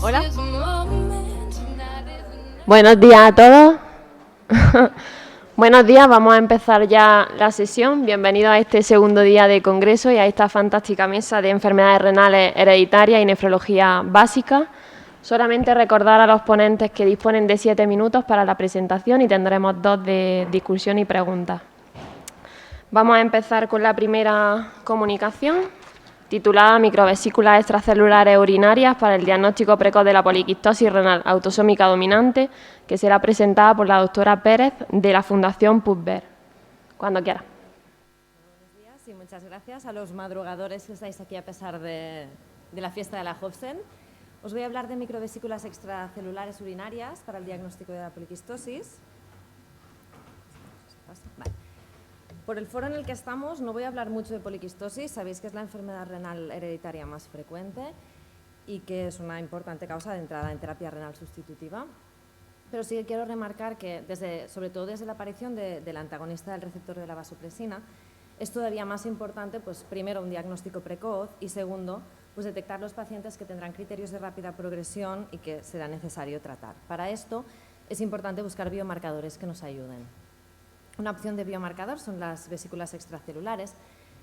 Hola. Buenos días a todos. Buenos días, vamos a empezar ya la sesión. Bienvenidos a este segundo día de congreso y a esta fantástica mesa de enfermedades renales hereditarias y nefrología básica. Solamente recordar a los ponentes que disponen de 7 minutos para la presentación y tendremos 2 de discusión y preguntas. Vamos a empezar con la primera comunicación, titulada Microvesículas extracelulares urinarias para el diagnóstico precoz de la poliquistosis renal autosómica dominante, que será presentada por la doctora Pérez de la Fundación PubVer. Cuando quiera. Buenos días y muchas gracias a los madrugadores que estáis aquí a pesar de la fiesta de la Hofsen. Os voy a hablar de microvesículas extracelulares urinarias para el diagnóstico de la poliquistosis. Vale. Por el foro en el que estamos no voy a hablar mucho de poliquistosis, sabéis que es la enfermedad renal hereditaria más frecuente y que es una importante causa de entrada en terapia renal sustitutiva. Pero sí que quiero remarcar que, sobre todo desde la aparición del antagonista del receptor de la vasopresina, es todavía más importante, pues, primero, un diagnóstico precoz y, segundo, pues, detectar los pacientes que tendrán criterios de rápida progresión y que será necesario tratar. Para esto es importante buscar biomarcadores que nos ayuden. Una opción de biomarcador son las vesículas extracelulares.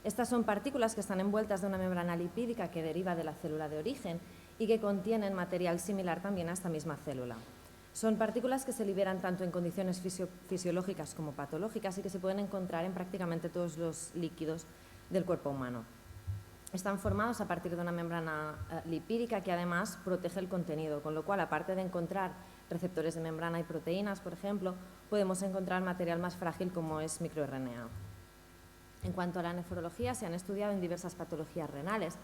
Estas son partículas que están envueltas de una membrana lipídica que deriva de la célula de origen y que contienen material similar también a esta misma célula. Son partículas que se liberan tanto en condiciones fisiológicas como patológicas y que se pueden encontrar en prácticamente todos los líquidos del cuerpo humano. Están formados a partir de una membrana lipídica que además protege el contenido, con lo cual, aparte de encontrar receptores de membrana y proteínas, por ejemplo, podemos encontrar material más frágil como es microRNA. En cuanto a la nefrología, se han estudiado en diversas patologías renales.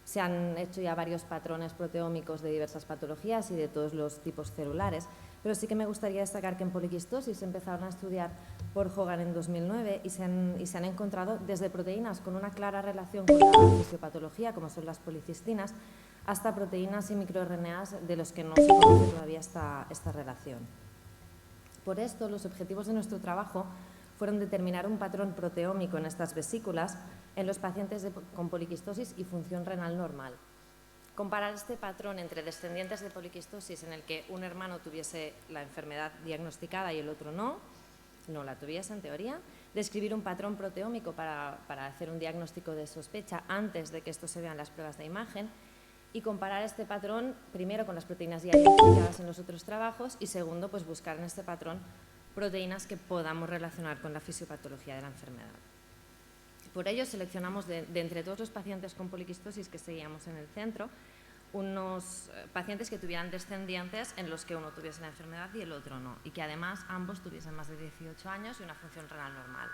Se han hecho ya varios patrones proteómicos de diversas patologías y de todos los tipos celulares, pero sí que me gustaría destacar que en poliquistosis se empezaron a estudiar por Hogan en 2009 y se han encontrado desde proteínas con una clara relación con la fisiopatología, como son las policistinas, hasta proteínas y microRNAs de los que no se conoce todavía esta relación. Por esto, los objetivos de nuestro trabajo fueron determinar un patrón proteómico en estas vesículas en los pacientes con poliquistosis y función renal normal. Comparar este patrón entre descendientes de poliquistosis en el que un hermano tuviese la enfermedad diagnosticada y el otro no la tuviese en teoría, describir un patrón proteómico para hacer un diagnóstico de sospecha antes de que esto se vea en las pruebas de imagen y comparar este patrón primero con las proteínas ya identificadas en los otros trabajos y segundo, pues buscar en este patrón proteínas que podamos relacionar con la fisiopatología de la enfermedad. Por ello, seleccionamos de entre todos los pacientes con poliquistosis que seguíamos en el centro, unos pacientes que tuvieran descendientes en los que uno tuviese la enfermedad y el otro no, y que además ambos tuviesen más de 18 años y una función renal normal.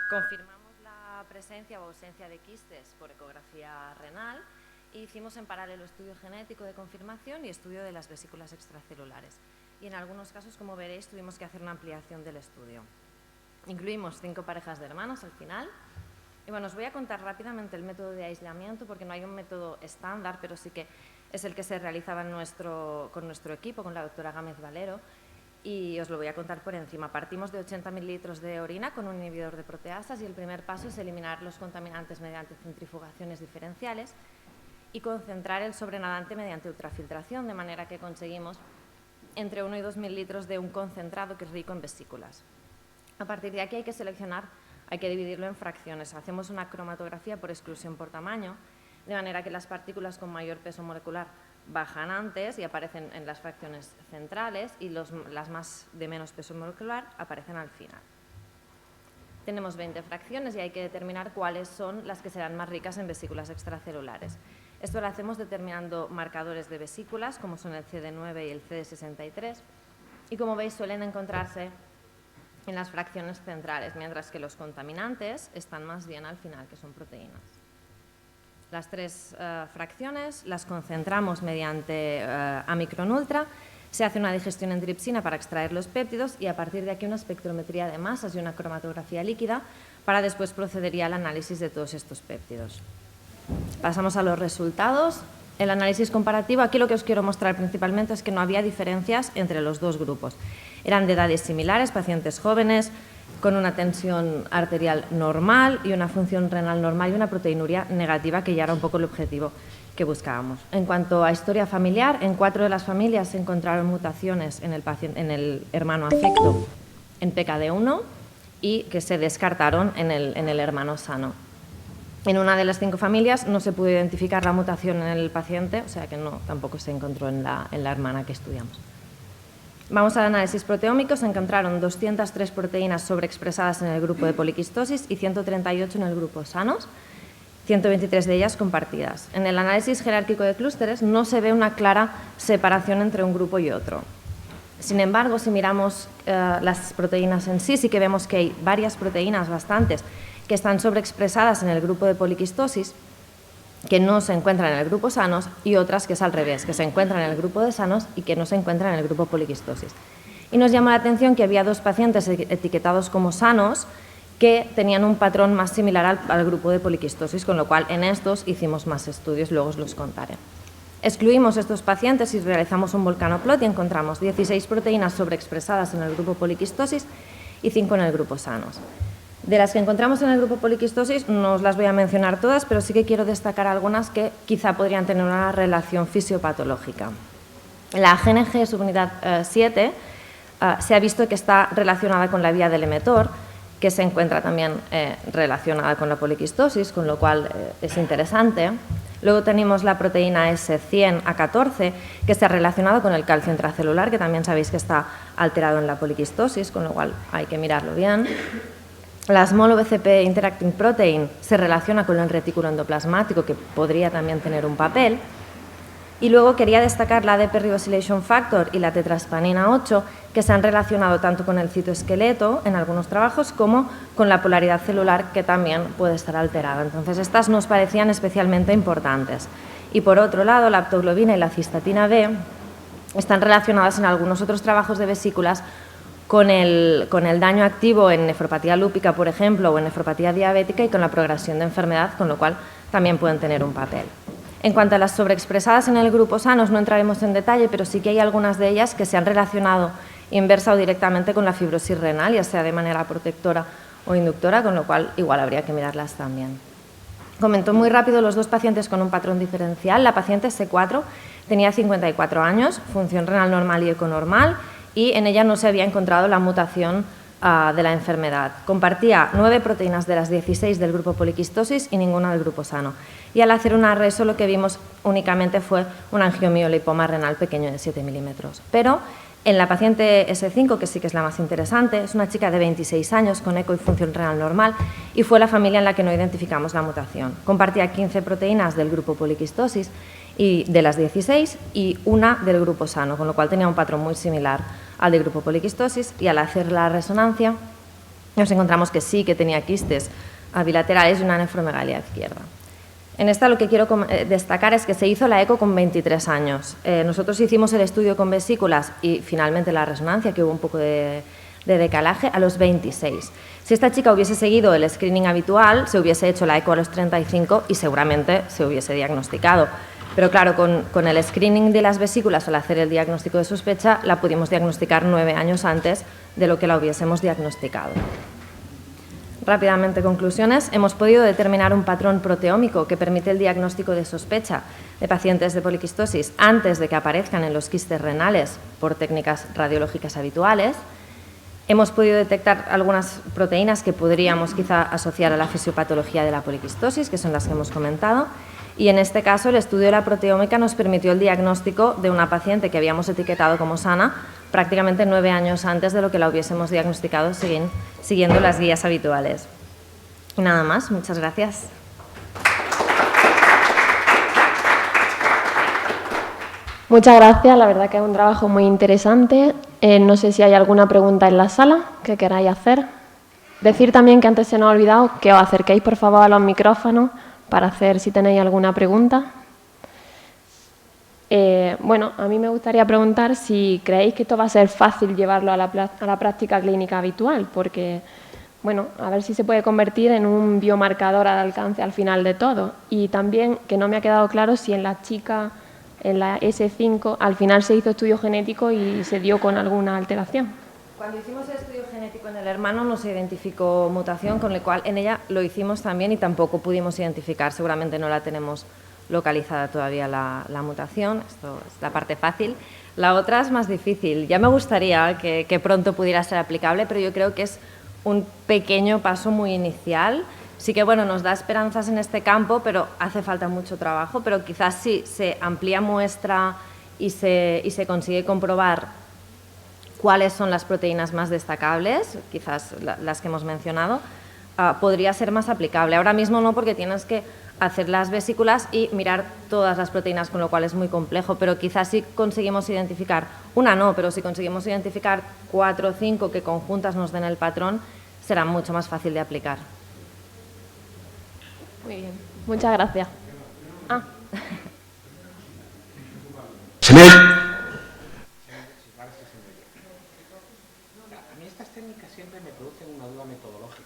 Confirmamos la presencia o ausencia de quistes por ecografía renal e hicimos en paralelo estudio genético de confirmación y estudio de las vesículas extracelulares. Y en algunos casos, como veréis, tuvimos que hacer una ampliación del estudio. Incluimos 5 parejas de hermanos al final. Y bueno, os voy a contar rápidamente el método de aislamiento porque no hay un método estándar, pero sí que es el que se realizaba con nuestro equipo, con la doctora Gámez Valero, y os lo voy a contar por encima. Partimos de 80 mililitros de orina con un inhibidor de proteasas y el primer paso es eliminar los contaminantes mediante centrifugaciones diferenciales y concentrar el sobrenadante mediante ultrafiltración, de manera que conseguimos entre 1 y 2 mililitros de un concentrado que es rico en vesículas. A partir de aquí hay que seleccionar, hay que dividirlo en fracciones. Hacemos una cromatografía por exclusión por tamaño, de manera que las partículas con mayor peso molecular bajan antes y aparecen en las fracciones centrales y las más de menos peso molecular aparecen al final. Tenemos 20 fracciones y hay que determinar cuáles son las que serán más ricas en vesículas extracelulares. Esto lo hacemos determinando marcadores de vesículas, como son el CD9 y el CD63, y como veis suelen encontrarse en las fracciones centrales, mientras que los contaminantes están más bien al final, que son proteínas. Las 3 fracciones las concentramos mediante Amicron Ultra, se hace una digestión en tripsina para extraer los péptidos y a partir de aquí una espectrometría de masas y una cromatografía líquida para después proceder ya al análisis de todos estos péptidos. Pasamos a los resultados. El análisis comparativo, aquí lo que os quiero mostrar principalmente es que no había diferencias entre los dos grupos. Eran de edades similares, pacientes jóvenes, con una tensión arterial normal y una función renal normal y una proteinuria negativa, que ya era un poco el objetivo que buscábamos. En cuanto a historia familiar, en 4 de las familias se encontraron mutaciones en el hermano afecto en PKD1 y que se descartaron en el hermano sano. En una de las 5 familias no se pudo identificar la mutación en el paciente, o sea que tampoco se encontró en la hermana que estudiamos. Vamos al análisis proteómico. Se encontraron 203 proteínas sobreexpresadas en el grupo de poliquistosis y 138 en el grupo sanos, 123 de ellas compartidas. En el análisis jerárquico de clústeres no se ve una clara separación entre un grupo y otro. Sin embargo, si miramos las proteínas en sí, sí que vemos que hay varias proteínas, bastantes, que están sobreexpresadas en el grupo de poliquistosis, que no se encuentran en el grupo sanos, y otras que es al revés, que se encuentran en el grupo de sanos y que no se encuentran en el grupo poliquistosis. Y nos llama la atención que había 2 pacientes etiquetados como sanos que tenían un patrón más similar al grupo de poliquistosis, con lo cual en estos hicimos más estudios, luego os los contaré. Excluimos estos pacientes y realizamos un volcanoplot y encontramos 16 proteínas sobreexpresadas en el grupo poliquistosis y 5 en el grupo sanos. De las que encontramos en el grupo poliquistosis no os las voy a mencionar todas, pero sí que quiero destacar algunas que quizá podrían tener una relación fisiopatológica. La GNG subunidad 7 se ha visto que está relacionada con la vía del emetor, que se encuentra también relacionada con la poliquistosis, con lo cual es interesante. Luego tenemos la proteína S100A14, que está relacionada con el calcio intracelular, que también sabéis que está alterado en la poliquistosis, con lo cual hay que mirarlo bien. La Small OVCP Interacting Protein se relaciona con el retículo endoplasmático, que podría también tener un papel. Y luego quería destacar la ADP Ribosylation Factor y la tetraspanina 8, que se han relacionado tanto con el citoesqueleto en algunos trabajos como con la polaridad celular, que también puede estar alterada. Entonces, estas nos parecían especialmente importantes. Y por otro lado, la aptoglobina y la cistatina B están relacionadas en algunos otros trabajos de vesículas con el daño activo en nefropatía lúpica, por ejemplo, o en nefropatía diabética y con la progresión de enfermedad, con lo cual también pueden tener un papel. En cuanto a las sobreexpresadas en el grupo sanos, no entraremos en detalle, pero sí que hay algunas de ellas que se han relacionado inversa o directamente con la fibrosis renal, ya sea de manera protectora o inductora, con lo cual igual habría que mirarlas también. Comento muy rápido los 2 pacientes con un patrón diferencial. La paciente C4 tenía 54 años, función renal normal y econormal, y en ella no se había encontrado la mutación de la enfermedad. Compartía 9 proteínas de las 16 del grupo poliquistosis y ninguna del grupo sano. Y al hacer una reso lo que vimos únicamente fue un angiomiolipoma renal pequeño de 7 milímetros. Pero en la paciente S5, que sí que es la más interesante, es una chica de 26 años con eco y función renal normal y fue la familia en la que no identificamos la mutación. Compartía 15 proteínas del grupo poliquistosis y de las 16 y una del grupo sano, con lo cual tenía un patrón muy similar al del grupo poliquistosis, y al hacer la resonancia nos encontramos que sí que tenía quistes bilaterales y una nefromegalia izquierda. En esta lo que quiero destacar es que se hizo la eco con 23 años. Nosotros hicimos el estudio con vesículas y finalmente la resonancia, que hubo un poco de decalaje, a los 26. Si esta chica hubiese seguido el screening habitual, se hubiese hecho la eco a los 35 y seguramente se hubiese diagnosticado. Pero claro, con el screening de las vesículas, al hacer el diagnóstico de sospecha, la pudimos diagnosticar 9 años antes de lo que la hubiésemos diagnosticado. Rápidamente, conclusiones. Hemos podido determinar un patrón proteómico que permite el diagnóstico de sospecha de pacientes de poliquistosis antes de que aparezcan en los quistes renales por técnicas radiológicas habituales. Hemos podido detectar algunas proteínas que podríamos quizá asociar a la fisiopatología de la poliquistosis, que son las que hemos comentado. Y en este caso, el estudio de la proteómica nos permitió el diagnóstico de una paciente que habíamos etiquetado como sana prácticamente 9 años antes de lo que la hubiésemos diagnosticado siguiendo las guías habituales. Y nada más, muchas gracias. Muchas gracias, la verdad que es un trabajo muy interesante. No sé si hay alguna pregunta en la sala que queráis hacer. Decir también que antes se nos ha olvidado que os acerquéis por favor a los micrófonos para hacer si tenéis alguna pregunta. Bueno, a mí me gustaría preguntar si creéis que esto va a ser fácil llevarlo a la práctica clínica habitual, porque, bueno, a ver si se puede convertir en un biomarcador al alcance al final de todo. Y también, que no me ha quedado claro si en la chica, en la S5, al final se hizo estudio genético y se dio con alguna alteración. Cuando hicimos el estudio genético en el hermano no se identificó mutación, con lo cual en ella lo hicimos también y tampoco pudimos identificar, seguramente no la tenemos localizada todavía la mutación. Esto es la parte fácil. La otra es más difícil. Ya me gustaría que pronto pudiera ser aplicable, pero yo creo que es un pequeño paso muy inicial. Sí que, bueno, nos da esperanzas en este campo, pero hace falta mucho trabajo. Pero quizás si se amplía muestra y se consigue comprobar cuáles son las proteínas más destacables, quizás las que hemos mencionado, podría ser más aplicable. Ahora mismo no, porque tienes que hacer las vesículas y mirar todas las proteínas, con lo cual es muy complejo, pero quizás si conseguimos identificar, una no, pero si conseguimos identificar 4 o 5 que conjuntas nos den el patrón, será mucho más fácil de aplicar. Muy bien, muchas gracias. A mí estas técnicas siempre me producen una duda metodológica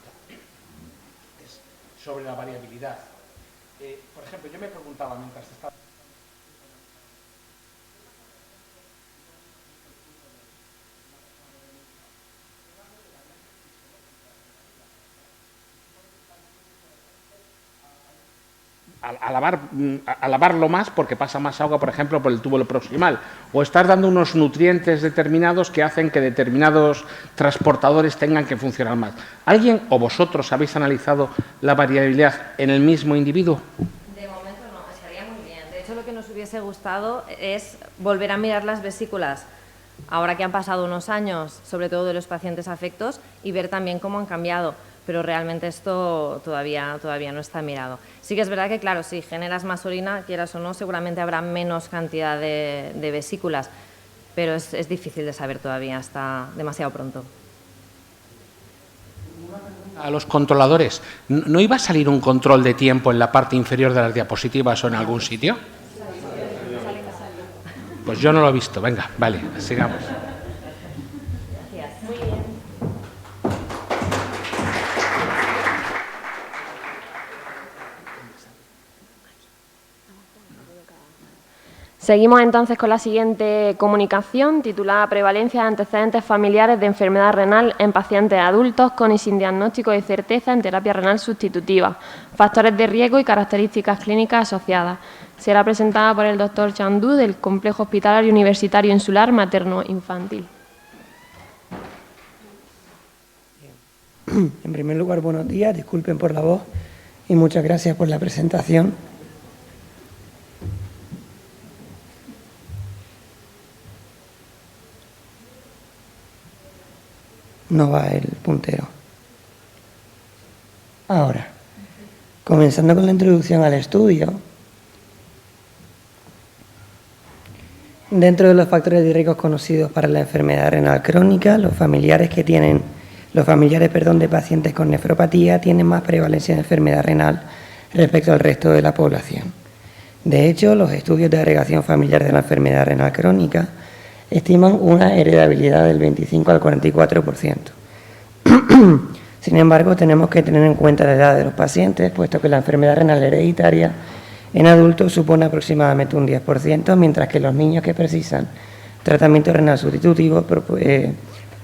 sobre la variabilidad. Por ejemplo, yo me preguntaba mientras estaba... A lavarlo más porque pasa más agua, por ejemplo, por el túbulo proximal, o estar dando unos nutrientes determinados que hacen que determinados transportadores tengan que funcionar más. ¿Alguien o vosotros habéis analizado la variabilidad en el mismo individuo? De momento no, estaría muy bien. De hecho, lo que nos hubiese gustado es volver a mirar las vesículas ahora que han pasado unos años, sobre todo de los pacientes afectos, y ver también cómo han cambiado. Pero realmente esto todavía no está mirado. Sí que es verdad que, claro, si generas más orina, quieras o no, seguramente habrá menos cantidad de vesículas, pero es difícil de saber todavía, está demasiado pronto. A los controladores, ¿no iba a salir un control de tiempo en la parte inferior de las diapositivas o en algún sitio? Pues yo no lo he visto. Venga, vale, sigamos. Seguimos entonces con la siguiente comunicación, titulada Prevalencia de antecedentes familiares de enfermedad renal en pacientes adultos con y sin diagnóstico de certeza en terapia renal sustitutiva, factores de riesgo y características clínicas asociadas. Será presentada por el doctor Chandú del Complejo Hospitalario Universitario Insular Materno-Infantil. En primer lugar, buenos días, disculpen por la voz y muchas gracias por la presentación. No va el puntero. Ahora, comenzando con la introducción al estudio, dentro de los factores de riesgo conocidos para la enfermedad renal crónica, los familiares de pacientes con nefropatía tienen más prevalencia de enfermedad renal respecto al resto de la población. De hecho, los estudios de agregación familiar de la enfermedad renal crónica estiman una heredabilidad del 25 al 44%. Sin embargo, tenemos que tener en cuenta la edad de los pacientes, puesto que la enfermedad renal hereditaria en adultos supone aproximadamente un 10%, mientras que los niños que precisan tratamiento renal sustitutivo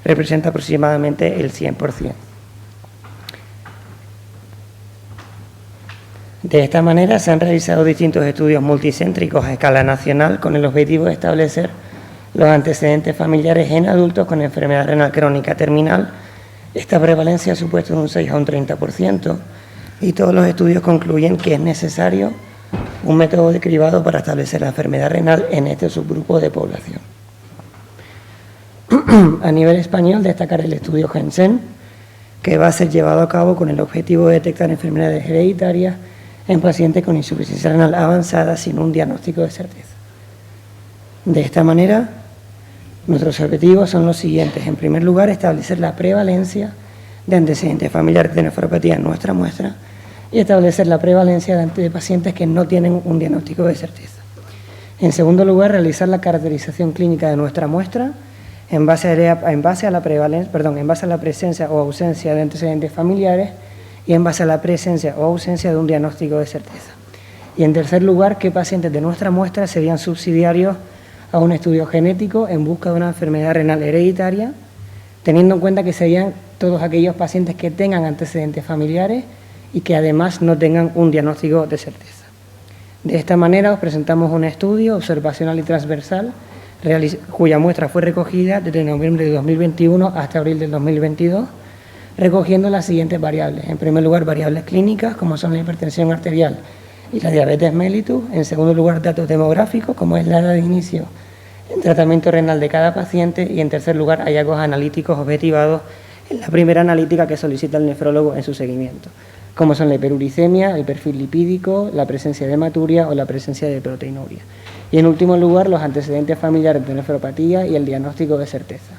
representa aproximadamente el 100%. De esta manera se han realizado distintos estudios multicéntricos a escala nacional con el objetivo de establecer los antecedentes familiares en adultos con enfermedad renal crónica terminal. Esta prevalencia ha supuesto de un 6 a un 30% y todos los estudios concluyen que es necesario un método de cribado para establecer la enfermedad renal en este subgrupo de población. A nivel español, destacar el estudio GENSEN, que va a ser llevado a cabo con el objetivo de detectar enfermedades hereditarias en pacientes con insuficiencia renal avanzada sin un diagnóstico de certeza. De esta manera, nuestros objetivos son los siguientes. En primer lugar, establecer la prevalencia de antecedentes familiares de nefropatía en nuestra muestra y establecer la prevalencia de pacientes que no tienen un diagnóstico de certeza. En segundo lugar, realizar la caracterización clínica de nuestra muestra en base a la presencia o ausencia de antecedentes familiares y en base a la presencia o ausencia de un diagnóstico de certeza. Y en tercer lugar, qué pacientes de nuestra muestra serían subsidiarios a un estudio genético en busca de una enfermedad renal hereditaria, teniendo en cuenta que serían todos aquellos pacientes que tengan antecedentes familiares y que además no tengan un diagnóstico de certeza. De esta manera os presentamos un estudio observacional y transversal cuya muestra fue recogida desde noviembre de 2021 hasta abril del 2022, recogiendo las siguientes variables. En primer lugar, variables clínicas, como son la hipertensión arterial y la diabetes mellitus. En segundo lugar, datos demográficos, como es la edad de inicio en tratamiento renal de cada paciente. Y en tercer lugar, hallazgos analíticos objetivados en la primera analítica que solicita el nefrólogo en su seguimiento, como son la hiperuricemia, el perfil lipídico, la presencia de hematuria o la presencia de proteinuria. Y en último lugar, los antecedentes familiares de nefropatía y el diagnóstico de certeza.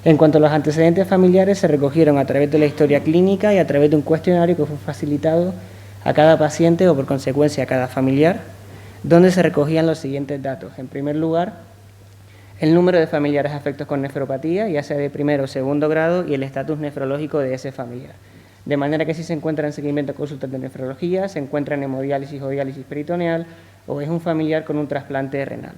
En cuanto a los antecedentes familiares, se recogieron a través de la historia clínica y a través de un cuestionario que fue facilitado a cada paciente o por consecuencia a cada familiar, donde se recogían los siguientes datos. En primer lugar, el número de familiares afectos con nefropatía, ya sea de primero o segundo grado, y el estatus nefrológico de ese familiar. De manera que si se encuentra en seguimiento a consultas de nefrología, se encuentra en hemodiálisis o diálisis peritoneal, o es un familiar con un trasplante renal.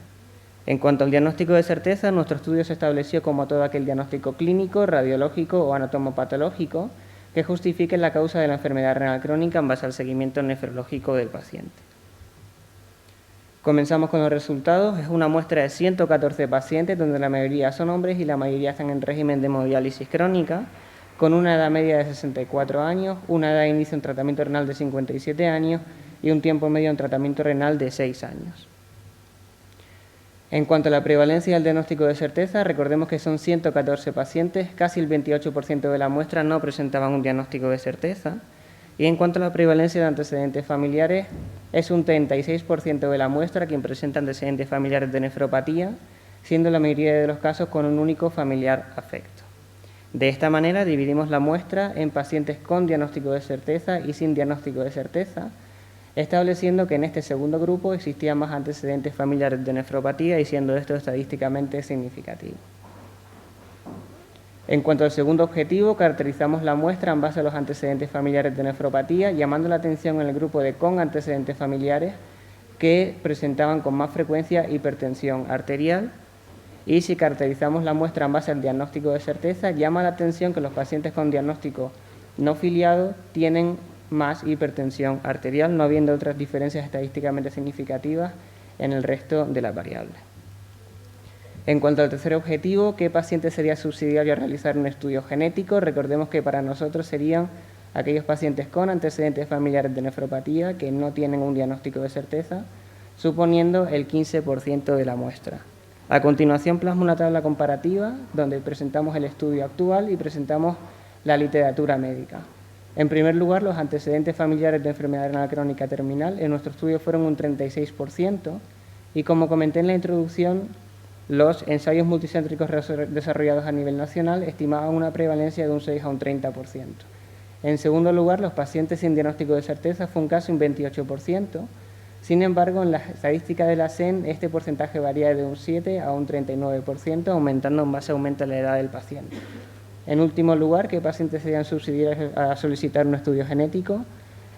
En cuanto al diagnóstico de certeza, nuestro estudio se estableció como todo aquel diagnóstico clínico, radiológico o anatomopatológico que justifique la causa de la enfermedad renal crónica en base al seguimiento nefrológico del paciente. Comenzamos con los resultados. Es una muestra de 114 pacientes, donde la mayoría son hombres y la mayoría están en régimen de hemodiálisis crónica, con una edad media de 64 años, una edad de inicio en tratamiento renal de 57 años y un tiempo medio en tratamiento renal de 6 años. En cuanto a la prevalencia del diagnóstico de certeza, recordemos que son 114 pacientes, casi el 28% de la muestra no presentaban un diagnóstico de certeza. Y en cuanto a la prevalencia de antecedentes familiares, es un 36% de la muestra quien presenta antecedentes familiares de nefropatía, siendo la mayoría de los casos con un único familiar afecto. De esta manera dividimos la muestra en pacientes con diagnóstico de certeza y sin diagnóstico de certeza, estableciendo que en este segundo grupo existían más antecedentes familiares de nefropatía y siendo esto estadísticamente significativo. En cuanto al segundo objetivo, caracterizamos la muestra en base a los antecedentes familiares de nefropatía, llamando la atención en el grupo de con antecedentes familiares que presentaban con más frecuencia hipertensión arterial. Y si caracterizamos la muestra en base al diagnóstico de certeza, llama la atención que los pacientes con diagnóstico no filiado tienen más hipertensión arterial, no habiendo otras diferencias estadísticamente significativas en el resto de las variables. En cuanto al tercer objetivo, ¿qué paciente sería subsidiario a realizar un estudio genético? Recordemos que para nosotros serían aquellos pacientes con antecedentes familiares de nefropatía que no tienen un diagnóstico de certeza, suponiendo el 15% de la muestra. A continuación plasmo una tabla comparativa donde presentamos el estudio actual y presentamos la literatura médica. En primer lugar, los antecedentes familiares de enfermedad renal crónica terminal en nuestro estudio fueron un 36% y, como comenté en la introducción, los ensayos multicéntricos desarrollados a nivel nacional estimaban una prevalencia de un 6 a un 30%. En segundo lugar, los pacientes sin diagnóstico de certeza fue un casi un 28%. Sin embargo, en las estadísticas de la SEN, este porcentaje varía de un 7 a un 39%, aumentando en base aumenta la edad del paciente. En último lugar, ¿qué pacientes serían subsidiarios a solicitar un estudio genético?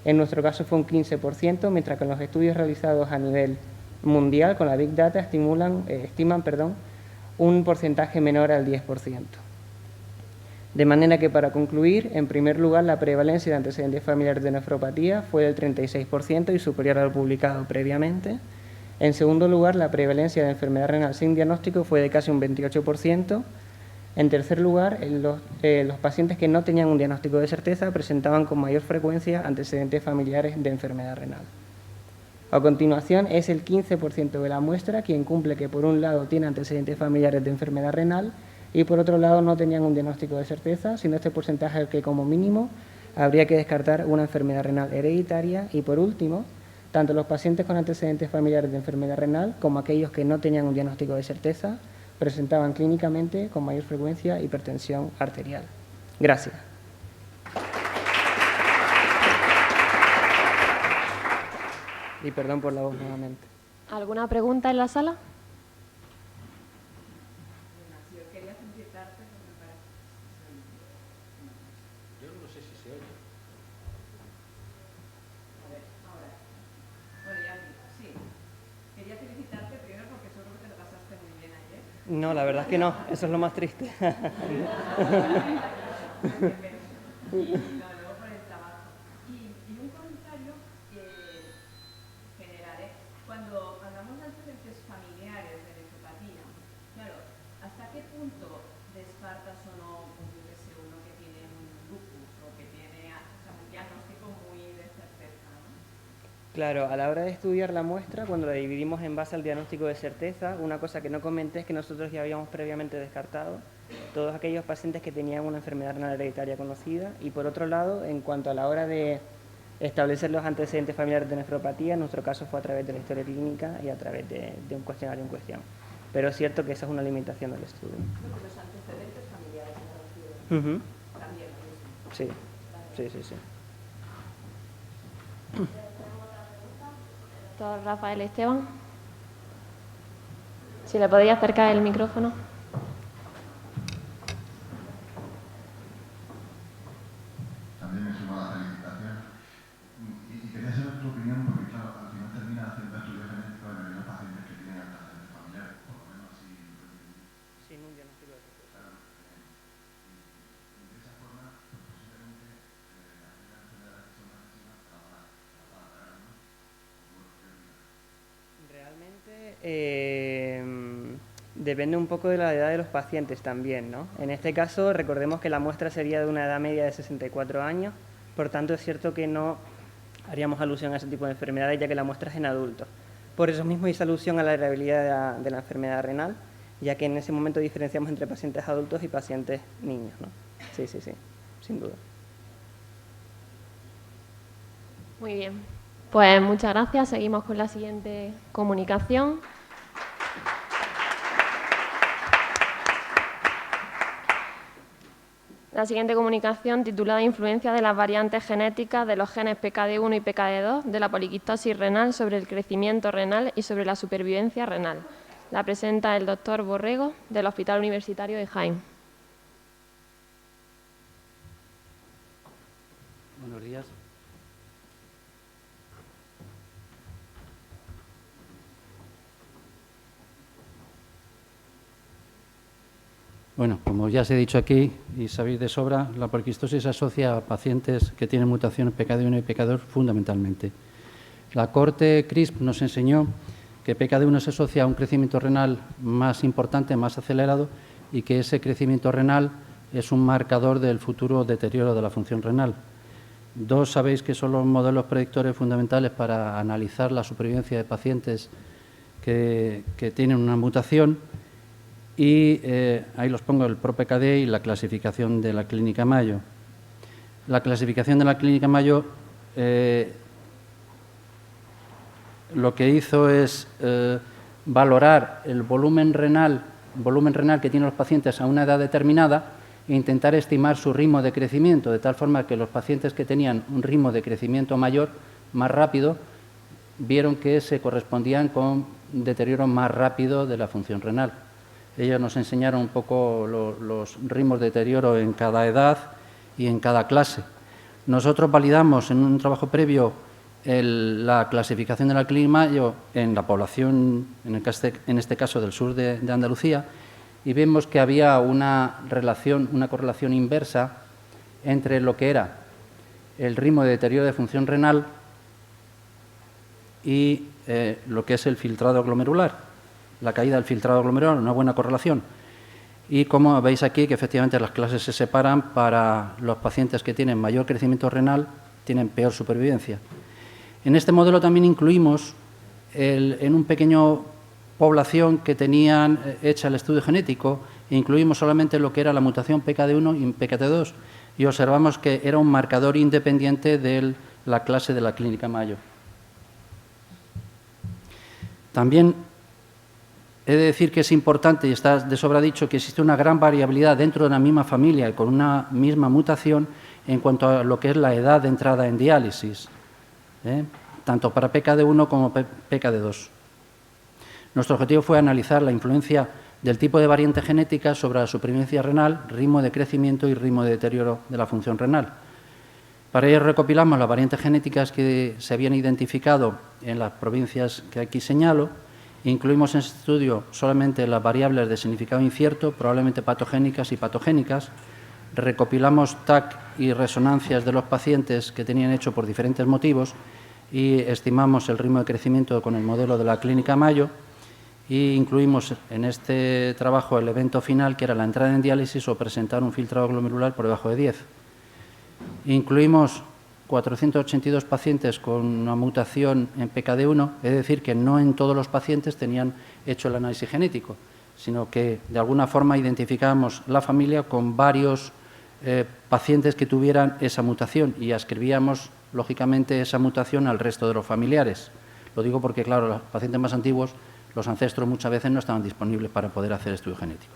En nuestro caso fue un 15%, mientras que en los estudios realizados a nivel mundial con la Big Data estiman un porcentaje menor al 10%. De manera que, para concluir, en primer lugar, la prevalencia de antecedentes familiares de nefropatía fue del 36% y superior al publicado previamente. En segundo lugar, la prevalencia de enfermedad renal sin diagnóstico fue de casi un 28%. En tercer lugar, los pacientes que no tenían un diagnóstico de certeza presentaban con mayor frecuencia antecedentes familiares de enfermedad renal. A continuación, es el 15% de la muestra quien cumple que, por un lado, tiene antecedentes familiares de enfermedad renal y, por otro lado, no tenían un diagnóstico de certeza, siendo este porcentaje el que, como mínimo, habría que descartar una enfermedad renal hereditaria. Y, por último, tanto los pacientes con antecedentes familiares de enfermedad renal como aquellos que no tenían un diagnóstico de certeza presentaban clínicamente con mayor frecuencia hipertensión arterial. Gracias. Y perdón por la voz nuevamente. ¿Alguna pregunta en la sala? Yo no sé si se oye. A ver, ahora. Bueno, ya sí. Quería felicitarte primero porque seguro que te lo pasaste muy bien ayer. No, la verdad es que no, eso es lo más triste. Y luego por el trabajo. Y un comentario general, Claro, a la hora de estudiar la muestra, cuando la dividimos en base al diagnóstico de certeza, una cosa que no comenté es que nosotros ya habíamos previamente descartado todos aquellos pacientes que tenían una enfermedad renal hereditaria conocida, y por otro lado, en cuanto a la hora de establecer los antecedentes familiares de nefropatía, en nuestro caso fue a través de la historia clínica y a través de un cuestionario en cuestión. Pero es cierto que esa es una limitación del estudio. Porque los antecedentes familiares me refiero. También lo mismo. Sí, sí, sí, sí. Doctor Rafael Esteban. Si le podéis acercar el micrófono. También me sumo a la felicitación. Y quería saber tu opinión, porque claro, al final termina haciendo estudios genéticos en los pacientes que tienen antecedentes familiares, por lo menos así. Sin un diagnóstico de certeza. Claro. Y de esa forma, pues posiblemente aquellas enfermedades que son recesivas para parar, ¿no? Realmente depende un poco de la edad de los pacientes también, ¿no? En este caso, recordemos que la muestra sería de una edad media de 64 años, por tanto es cierto que no haríamos alusión a ese tipo de enfermedades, ya que la muestra es en adultos. Por eso mismo hice alusión a la heredabilidad de la enfermedad renal, ya que en ese momento diferenciamos entre pacientes adultos y pacientes niños, ¿no? Sí, sí, sí, sin duda. Muy bien. Pues muchas gracias. Seguimos con la siguiente comunicación. La siguiente comunicación, titulada Influencia de las variantes genéticas de los genes PKD1 y PKD2 de la poliquistosis renal sobre el crecimiento renal y sobre la supervivencia renal. La presenta el doctor Borrego, del Hospital Universitario de Jaén. Buenos días. Bueno, como ya os he dicho aquí y sabéis de sobra, la poliquistosis se asocia a pacientes que tienen mutaciones PKD1 y PKD2 fundamentalmente. La corte CRISP nos enseñó que PKD1 se asocia a un crecimiento renal más importante, más acelerado, y que ese crecimiento renal es un marcador del futuro deterioro de la función renal. Dos sabéis que son los modelos predictores fundamentales para analizar la supervivencia de pacientes que tienen una mutación. Y ahí los pongo, el ProPKD y la clasificación de la Clínica Mayo. La clasificación de la Clínica Mayo lo que hizo es valorar el volumen renal que tienen los pacientes a una edad determinada e intentar estimar su ritmo de crecimiento, de tal forma que los pacientes que tenían un ritmo de crecimiento mayor, más rápido, vieron que se correspondían con un deterioro más rápido de la función renal. Ellos nos enseñaron un poco los ritmos de deterioro en cada edad y en cada clase. Nosotros validamos en un trabajo previo la clasificación de la Clínica Mayo en la población, en este caso del sur de Andalucía, y vemos que había una correlación inversa entre lo que era el ritmo de deterioro de función renal y lo que es el filtrado glomerular. La caída del filtrado glomerular, una buena correlación. Y como veis aquí, que efectivamente las clases se separan, para los pacientes que tienen mayor crecimiento renal, tienen peor supervivencia. En este modelo también incluimos en un pequeño población que tenían hecha el estudio genético, e incluimos solamente lo que era la mutación PKD1 y PKD2, y observamos que era un marcador independiente de la clase de la Clínica Mayo. También he de decir que es importante, y está de sobra dicho, que existe una gran variabilidad dentro de una misma familia y con una misma mutación en cuanto a lo que es la edad de entrada en diálisis, tanto para PKD1 como PKD2. Nuestro objetivo fue analizar la influencia del tipo de variante genética sobre la supervivencia renal, ritmo de crecimiento y ritmo de deterioro de la función renal. Para ello recopilamos las variantes genéticas que se habían identificado en las provincias que aquí señalo. Incluimos en este estudio solamente las variables de significado incierto, probablemente patogénicas y patogénicas. Recopilamos TAC y resonancias de los pacientes que tenían hecho por diferentes motivos y estimamos el ritmo de crecimiento con el modelo de la Clínica Mayo, y incluimos en este trabajo el evento final, que era la entrada en diálisis o presentar un filtrado glomerular por debajo de 10. Incluimos 482 pacientes con una mutación en PKD1, es decir, que no en todos los pacientes tenían hecho el análisis genético, sino que de alguna forma identificábamos la familia con varios pacientes que tuvieran esa mutación y ascribíamos, lógicamente, esa mutación al resto de los familiares. Lo digo porque, claro, los pacientes más antiguos, los ancestros muchas veces no estaban disponibles para poder hacer estudio genético.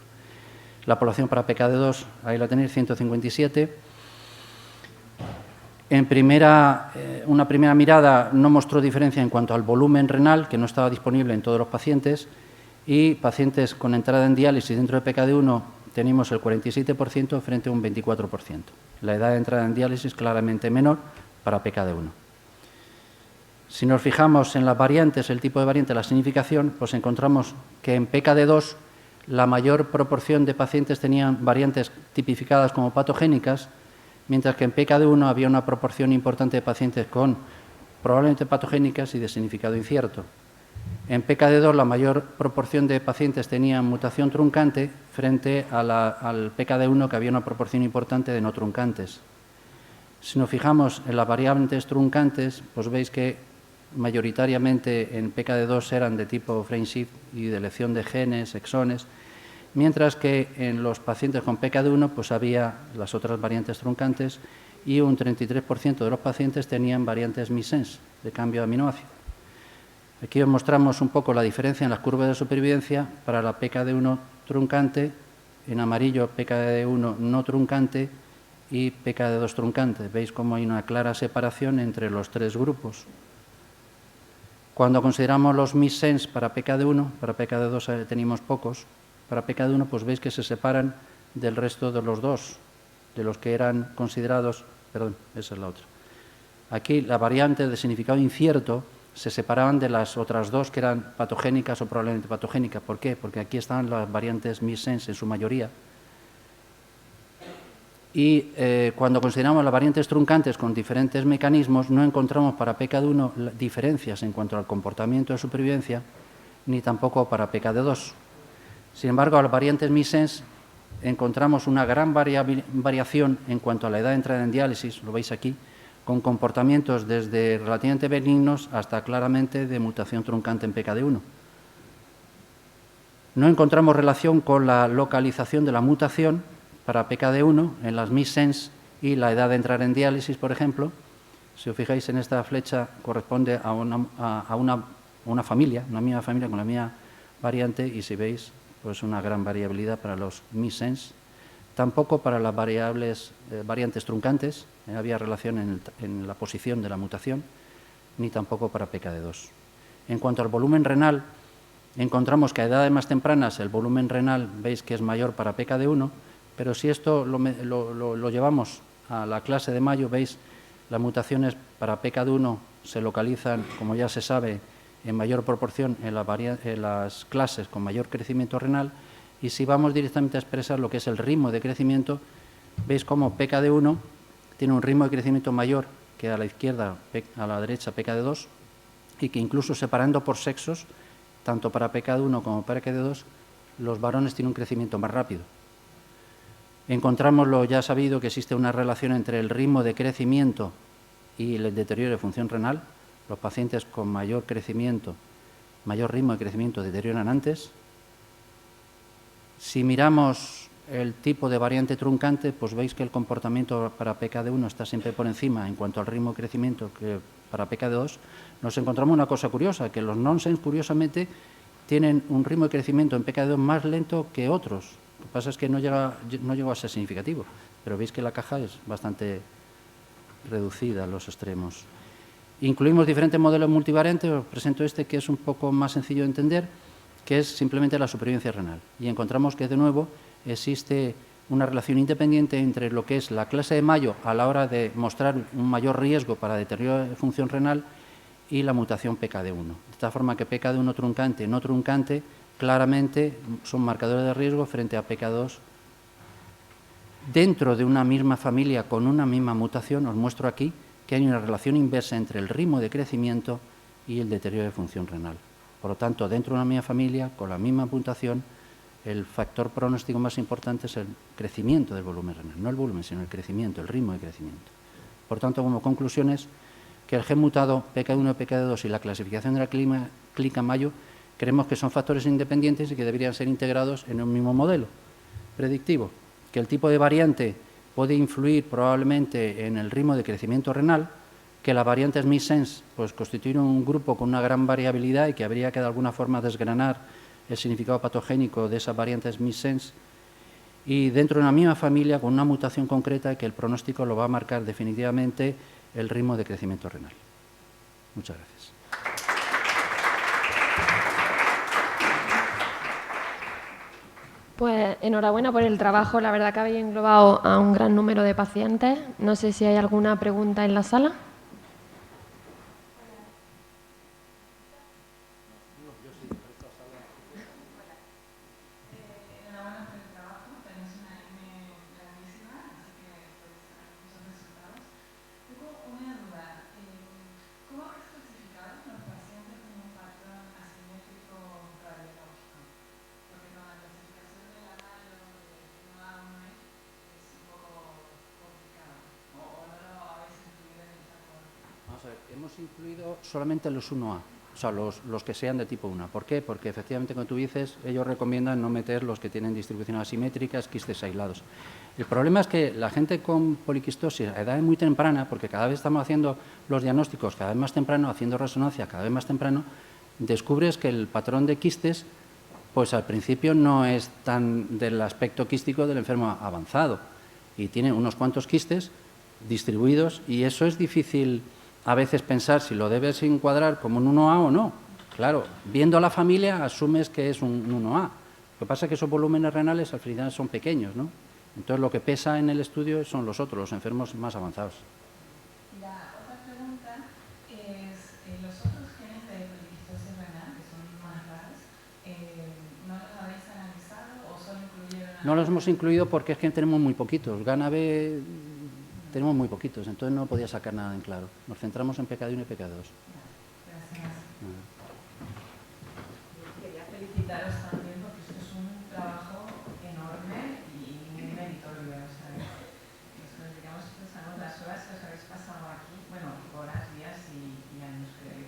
La población para PKD2, ahí la tenéis, 157. Una primera mirada no mostró diferencia en cuanto al volumen renal, que no estaba disponible en todos los pacientes, y pacientes con entrada en diálisis dentro de PKD1 tenemos el 47% frente a un 24%. La edad de entrada en diálisis claramente menor para PKD1. Si nos fijamos en las variantes, el tipo de variante, la significación, pues encontramos que en PKD2 la mayor proporción de pacientes tenían variantes tipificadas como patogénicas, mientras que en PKD1 había una proporción importante de pacientes con probablemente patogénicas y de significado incierto. En PKD2 la mayor proporción de pacientes tenían mutación truncante frente al PKD1, que había una proporción importante de no truncantes. Si nos fijamos en las variantes truncantes, pues veis que mayoritariamente en PKD2 eran de tipo frame shift y de elección de genes, exones, mientras que en los pacientes con PKD1 pues había las otras variantes truncantes y un 33% de los pacientes tenían variantes missense de cambio de aminoácido. Aquí os mostramos un poco la diferencia en las curvas de supervivencia para la PKD1 truncante, en amarillo PKD1 no truncante y PKD2 truncante. Veis cómo hay una clara separación entre los tres grupos. Cuando consideramos los missense para PKD1, para PKD2 teníamos pocos, para PKD1 pues veis que se separan del resto de los dos, de los que eran considerados, perdón, esa es la otra. Aquí la variante de significado incierto se separaban de las otras dos que eran patogénicas o probablemente patogénicas. ¿Por qué? Porque aquí están las variantes missense en su mayoría. Y cuando consideramos las variantes truncantes con diferentes mecanismos, no encontramos para PKD1 diferencias en cuanto al comportamiento de supervivencia, ni tampoco para PKD2. Sin embargo, a las variantes missense encontramos una gran variación en cuanto a la edad de entrada en diálisis, lo veis aquí, con comportamientos desde relativamente benignos hasta claramente de mutación truncante en PKD1. No encontramos relación con la localización de la mutación para PKD1 en las missense y la edad de entrar en diálisis, por ejemplo. Si os fijáis en esta flecha, corresponde a una familia, una misma familia con la misma variante, y si veis, pues una gran variabilidad para los missense. Tampoco para las variantes truncantes, había relación en la posición de la mutación, ni tampoco para PKD2. En cuanto al volumen renal, encontramos que a edades más tempranas el volumen renal veis que es mayor para PKD1, pero si esto lo llevamos a la clase de mayo, veis las mutaciones para PKD1 se localizan, como ya se sabe, en mayor proporción en las clases con mayor crecimiento renal, y si vamos directamente a expresar lo que es el ritmo de crecimiento, veis cómo PKD1 tiene un ritmo de crecimiento mayor que a la izquierda, a la derecha PKD2, y que incluso separando por sexos, tanto para PKD1 como para PKD2, los varones tienen un crecimiento más rápido. Encontramos lo ya sabido que existe una relación entre el ritmo de crecimiento y el deterioro de función renal. Los pacientes con mayor crecimiento, mayor ritmo de crecimiento deterioran antes. Si miramos el tipo de variante truncante, pues veis que el comportamiento para PKD1 está siempre por encima en cuanto al ritmo de crecimiento que para PKD2. Nos encontramos una cosa curiosa, que los nonsense, curiosamente, tienen un ritmo de crecimiento en PKD2 más lento que otros. Lo que pasa es que no llegó a ser significativo, pero veis que la caja es bastante reducida a los extremos. Incluimos diferentes modelos multivariantes, os presento este que es un poco más sencillo de entender, que es simplemente la supervivencia renal. Y encontramos que, de nuevo, existe una relación independiente entre lo que es la clase de Mayo a la hora de mostrar un mayor riesgo para deterioro de función renal y la mutación PKD1. De esta forma que PKD1 truncante y no truncante claramente son marcadores de riesgo frente a PKD2. Dentro de una misma familia con una misma mutación, os muestro aquí que hay una relación inversa entre el ritmo de crecimiento y el deterioro de función renal. Por lo tanto, dentro de una misma familia, con la misma mutación, el factor pronóstico más importante es el crecimiento del volumen renal. No el volumen, sino el crecimiento, el ritmo de crecimiento. Por tanto, como conclusiones, que el gen mutado PK1 y PK2 y la clasificación de la clínica Mayo creemos que son factores independientes y que deberían ser integrados en un mismo modelo predictivo, que el tipo de variante puede influir probablemente en el ritmo de crecimiento renal, que las variantes missense pues, constituyen un grupo con una gran variabilidad y que habría que de alguna forma desgranar el significado patogénico de esas variantes missense, y dentro de una misma familia con una mutación concreta que el pronóstico lo va a marcar definitivamente el ritmo de crecimiento renal. Muchas gracias. Pues enhorabuena por el trabajo, la verdad que habéis englobado a un gran número de pacientes. No sé si hay alguna pregunta en la sala. Hemos incluido solamente los 1A, o sea, los que sean de tipo 1. ¿Por qué? Porque efectivamente, como tú dices, ellos recomiendan no meter los que tienen distribución asimétrica, quistes aislados. El problema es que la gente con poliquistosis a edad muy temprana, porque cada vez estamos haciendo los diagnósticos cada vez más temprano, haciendo resonancia cada vez más temprano, descubres que el patrón de quistes, pues al principio no es tan del aspecto quístico del enfermo avanzado, y tiene unos cuantos quistes distribuidos, y eso es difícil a veces pensar si lo debes encuadrar como un 1A o no. Claro, viendo a la familia asumes que es un 1A. Lo que pasa es que esos volúmenes renales al final son pequeños, ¿no? Entonces lo que pesa en el estudio son los otros, los enfermos más avanzados. La otra pregunta es, los otros genes de poliquistosis renal, que son más raros, ¿no los habéis analizado o solo incluyeron? No los hemos incluido porque es que tenemos muy poquitos. GANA-B tenemos muy poquitos, entonces no podía sacar nada en claro. Nos centramos en PK1 y PK2. Gracias. Quería felicitaros también porque esto es un trabajo enorme y muy meritorio. O sea, digamos, pensamos las horas que os habéis pasado aquí, bueno, horas, días y años, creo.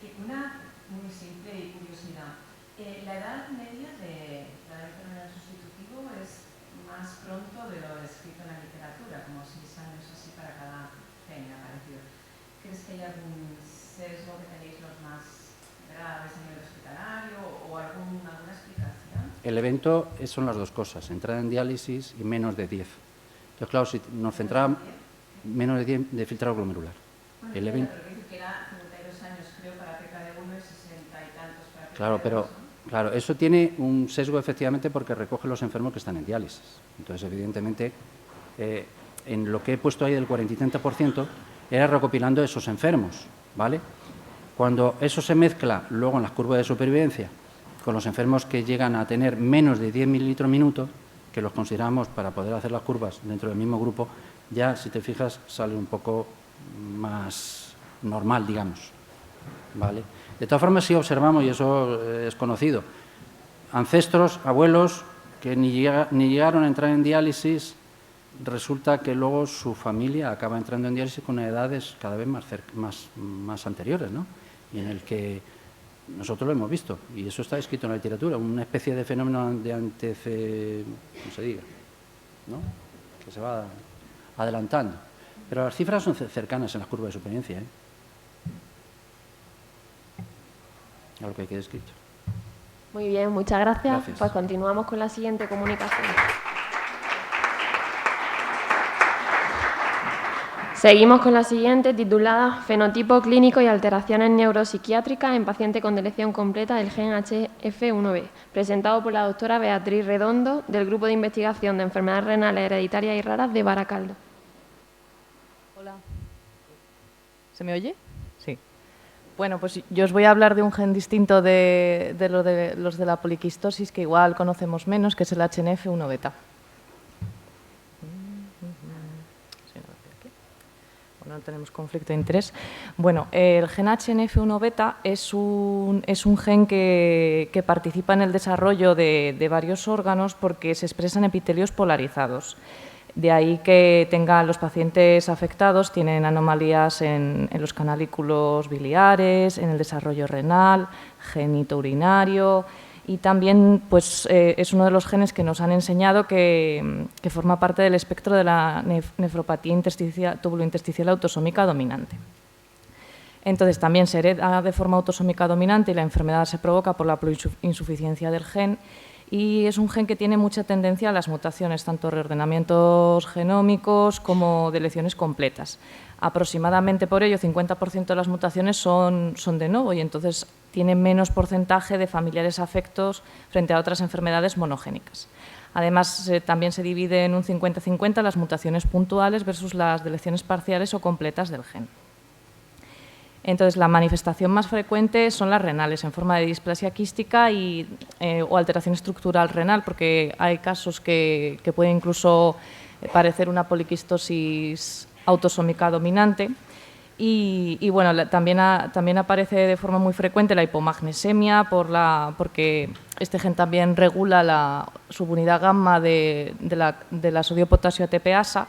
Y una muy simple curiosidad. La edad media de la enfermedad sustitutivo es más pronto de lo escrito en la literatura, como 6 años así para cada gen, ha parecido. ¿Crees que hay algún sesgo que tenéis los más graves a nivel hospitalario o alguna explicación? El evento son las dos cosas, entrada en diálisis y menos de 10. Entonces, claro, si nos centramos menos de 10 de filtrado glomerular. Bueno, el evento... pero que era 52 años creo para PKD1 y 60 y tantos para PKD2. Claro, pero claro, eso tiene un sesgo efectivamente porque recoge los enfermos que están en diálisis. Entonces, evidentemente, en lo que he puesto ahí del 40 y 30% era recopilando esos enfermos, ¿vale? Cuando eso se mezcla luego en las curvas de supervivencia con los enfermos que llegan a tener menos de 10 mililitros minuto, que los consideramos para poder hacer las curvas dentro del mismo grupo, ya, si te fijas, sale un poco más normal, digamos, ¿vale? De todas formas, sí observamos, y eso es conocido, ancestros, abuelos, que ni llegaron a entrar en diálisis, resulta que luego su familia acaba entrando en diálisis con edades cada vez más anteriores, ¿no? Y en el que nosotros lo hemos visto, y eso está escrito en la literatura, una especie de fenómeno de no se diga, ¿no? Que se va adelantando. Pero las cifras son cercanas en las curvas de supervivencia, ¿eh? A lo que hay que descrito. Muy bien, muchas gracias. Gracias. Pues continuamos con la siguiente comunicación. Seguimos con la siguiente, titulada Fenotipo clínico y alteraciones neuropsiquiátricas en paciente con deleción completa del gen HF1B, presentado por la doctora Beatriz Redondo, del Grupo de Investigación de Enfermedades Renales Hereditarias y Raras de Baracaldo. Hola. ¿Se me oye? Sí. Bueno, pues yo os voy a hablar de un gen distinto de los de la poliquistosis, que igual conocemos menos, que es el HNF1 beta. No tenemos conflicto de interés. Bueno, el gen HNF1 beta es un gen que participa en el desarrollo de varios órganos porque se expresan epitelios polarizados. De ahí que los pacientes afectados tienen anomalías en los canalículos biliares, en el desarrollo renal, genitourinario, y también pues, es uno de los genes que nos han enseñado que forma parte del espectro de la nefropatía túbulo-intersticial autosómica dominante. Entonces, también se hereda de forma autosómica dominante y la enfermedad se provoca por la insuficiencia del gen, y es un gen que tiene mucha tendencia a las mutaciones, tanto reordenamientos genómicos como de lesiones completas. Aproximadamente por ello, 50% de las mutaciones son de novo y entonces tiene menos porcentaje de familiares afectos frente a otras enfermedades monogénicas. Además, también se divide en un 50-50 las mutaciones puntuales versus las deleciones parciales o completas del gen. Entonces, la manifestación más frecuente son las renales, en forma de displasia quística o alteración estructural renal, porque hay casos que pueden incluso parecer una poliquistosis autosómica dominante. Y bueno, también aparece de forma muy frecuente la hipomagnesemia, porque este gen también regula la subunidad gamma de la sodio-potasio ATPasa,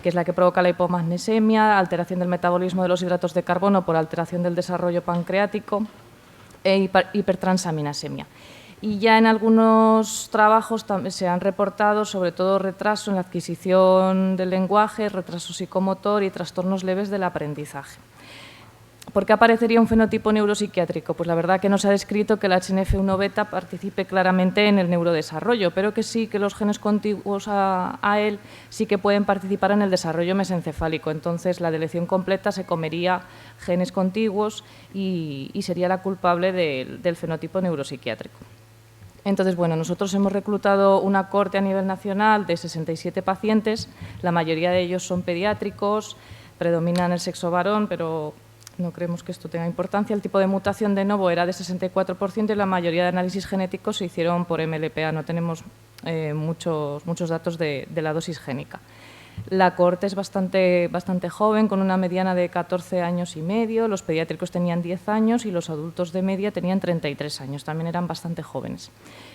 que es la que provoca la hipomagnesemia, alteración del metabolismo de los hidratos de carbono por alteración del desarrollo pancreático e hipertransaminasemia. Y ya en algunos trabajos se han reportado sobre todo retraso en la adquisición del lenguaje, retraso psicomotor y trastornos leves del aprendizaje. ¿Por qué aparecería un fenotipo neuropsiquiátrico? Pues la verdad que no se ha descrito que el HNF1 beta participe claramente en el neurodesarrollo, pero que sí que los genes contiguos a él sí que pueden participar en el desarrollo mesencefálico. Entonces, la deleción completa se comería genes contiguos y sería la culpable del fenotipo neuropsiquiátrico. Entonces, bueno, nosotros hemos reclutado una cohorte a nivel nacional de 67 pacientes, la mayoría de ellos son pediátricos, predominan el sexo varón, pero no creemos que esto tenga importancia. El tipo de mutación de novo era de 64% y la mayoría de análisis genéticos se hicieron por MLPA. No tenemos muchos datos de la dosis génica. La cohorte es bastante joven, con una mediana de 14 años y medio. Los pediátricos tenían 10 años y los adultos de media tenían 33 años. También eran bastante jóvenes.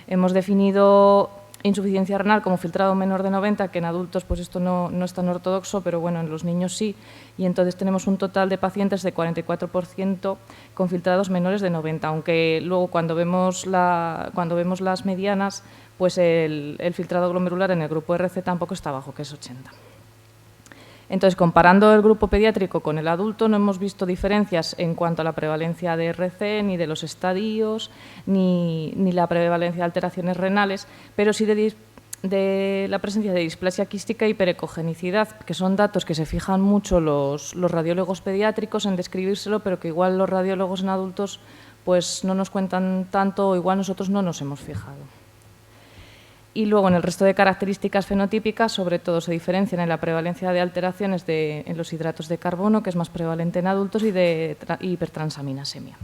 Hemos definido insuficiencia renal como filtrado menor de 90, que en adultos pues esto no es tan ortodoxo, pero bueno, en los niños sí, y entonces tenemos un total de pacientes de 44% con filtrados menores de 90, aunque luego cuando vemos las medianas, pues el filtrado glomerular en el grupo RC tampoco está bajo, que es 80. Entonces, comparando el grupo pediátrico con el adulto, no hemos visto diferencias en cuanto a la prevalencia de RC, ni de los estadios, ni la prevalencia de alteraciones renales, pero sí de la presencia de displasia quística e hiperecogenicidad, que son datos que se fijan mucho los radiólogos pediátricos en describírselo, pero que igual los radiólogos en adultos pues no nos cuentan tanto, o igual nosotros no nos hemos fijado. Y luego, en el resto de características fenotípicas, sobre todo se diferencian en la prevalencia de alteraciones en los hidratos de carbono, que es más prevalente en adultos, y de hipertransaminasemia.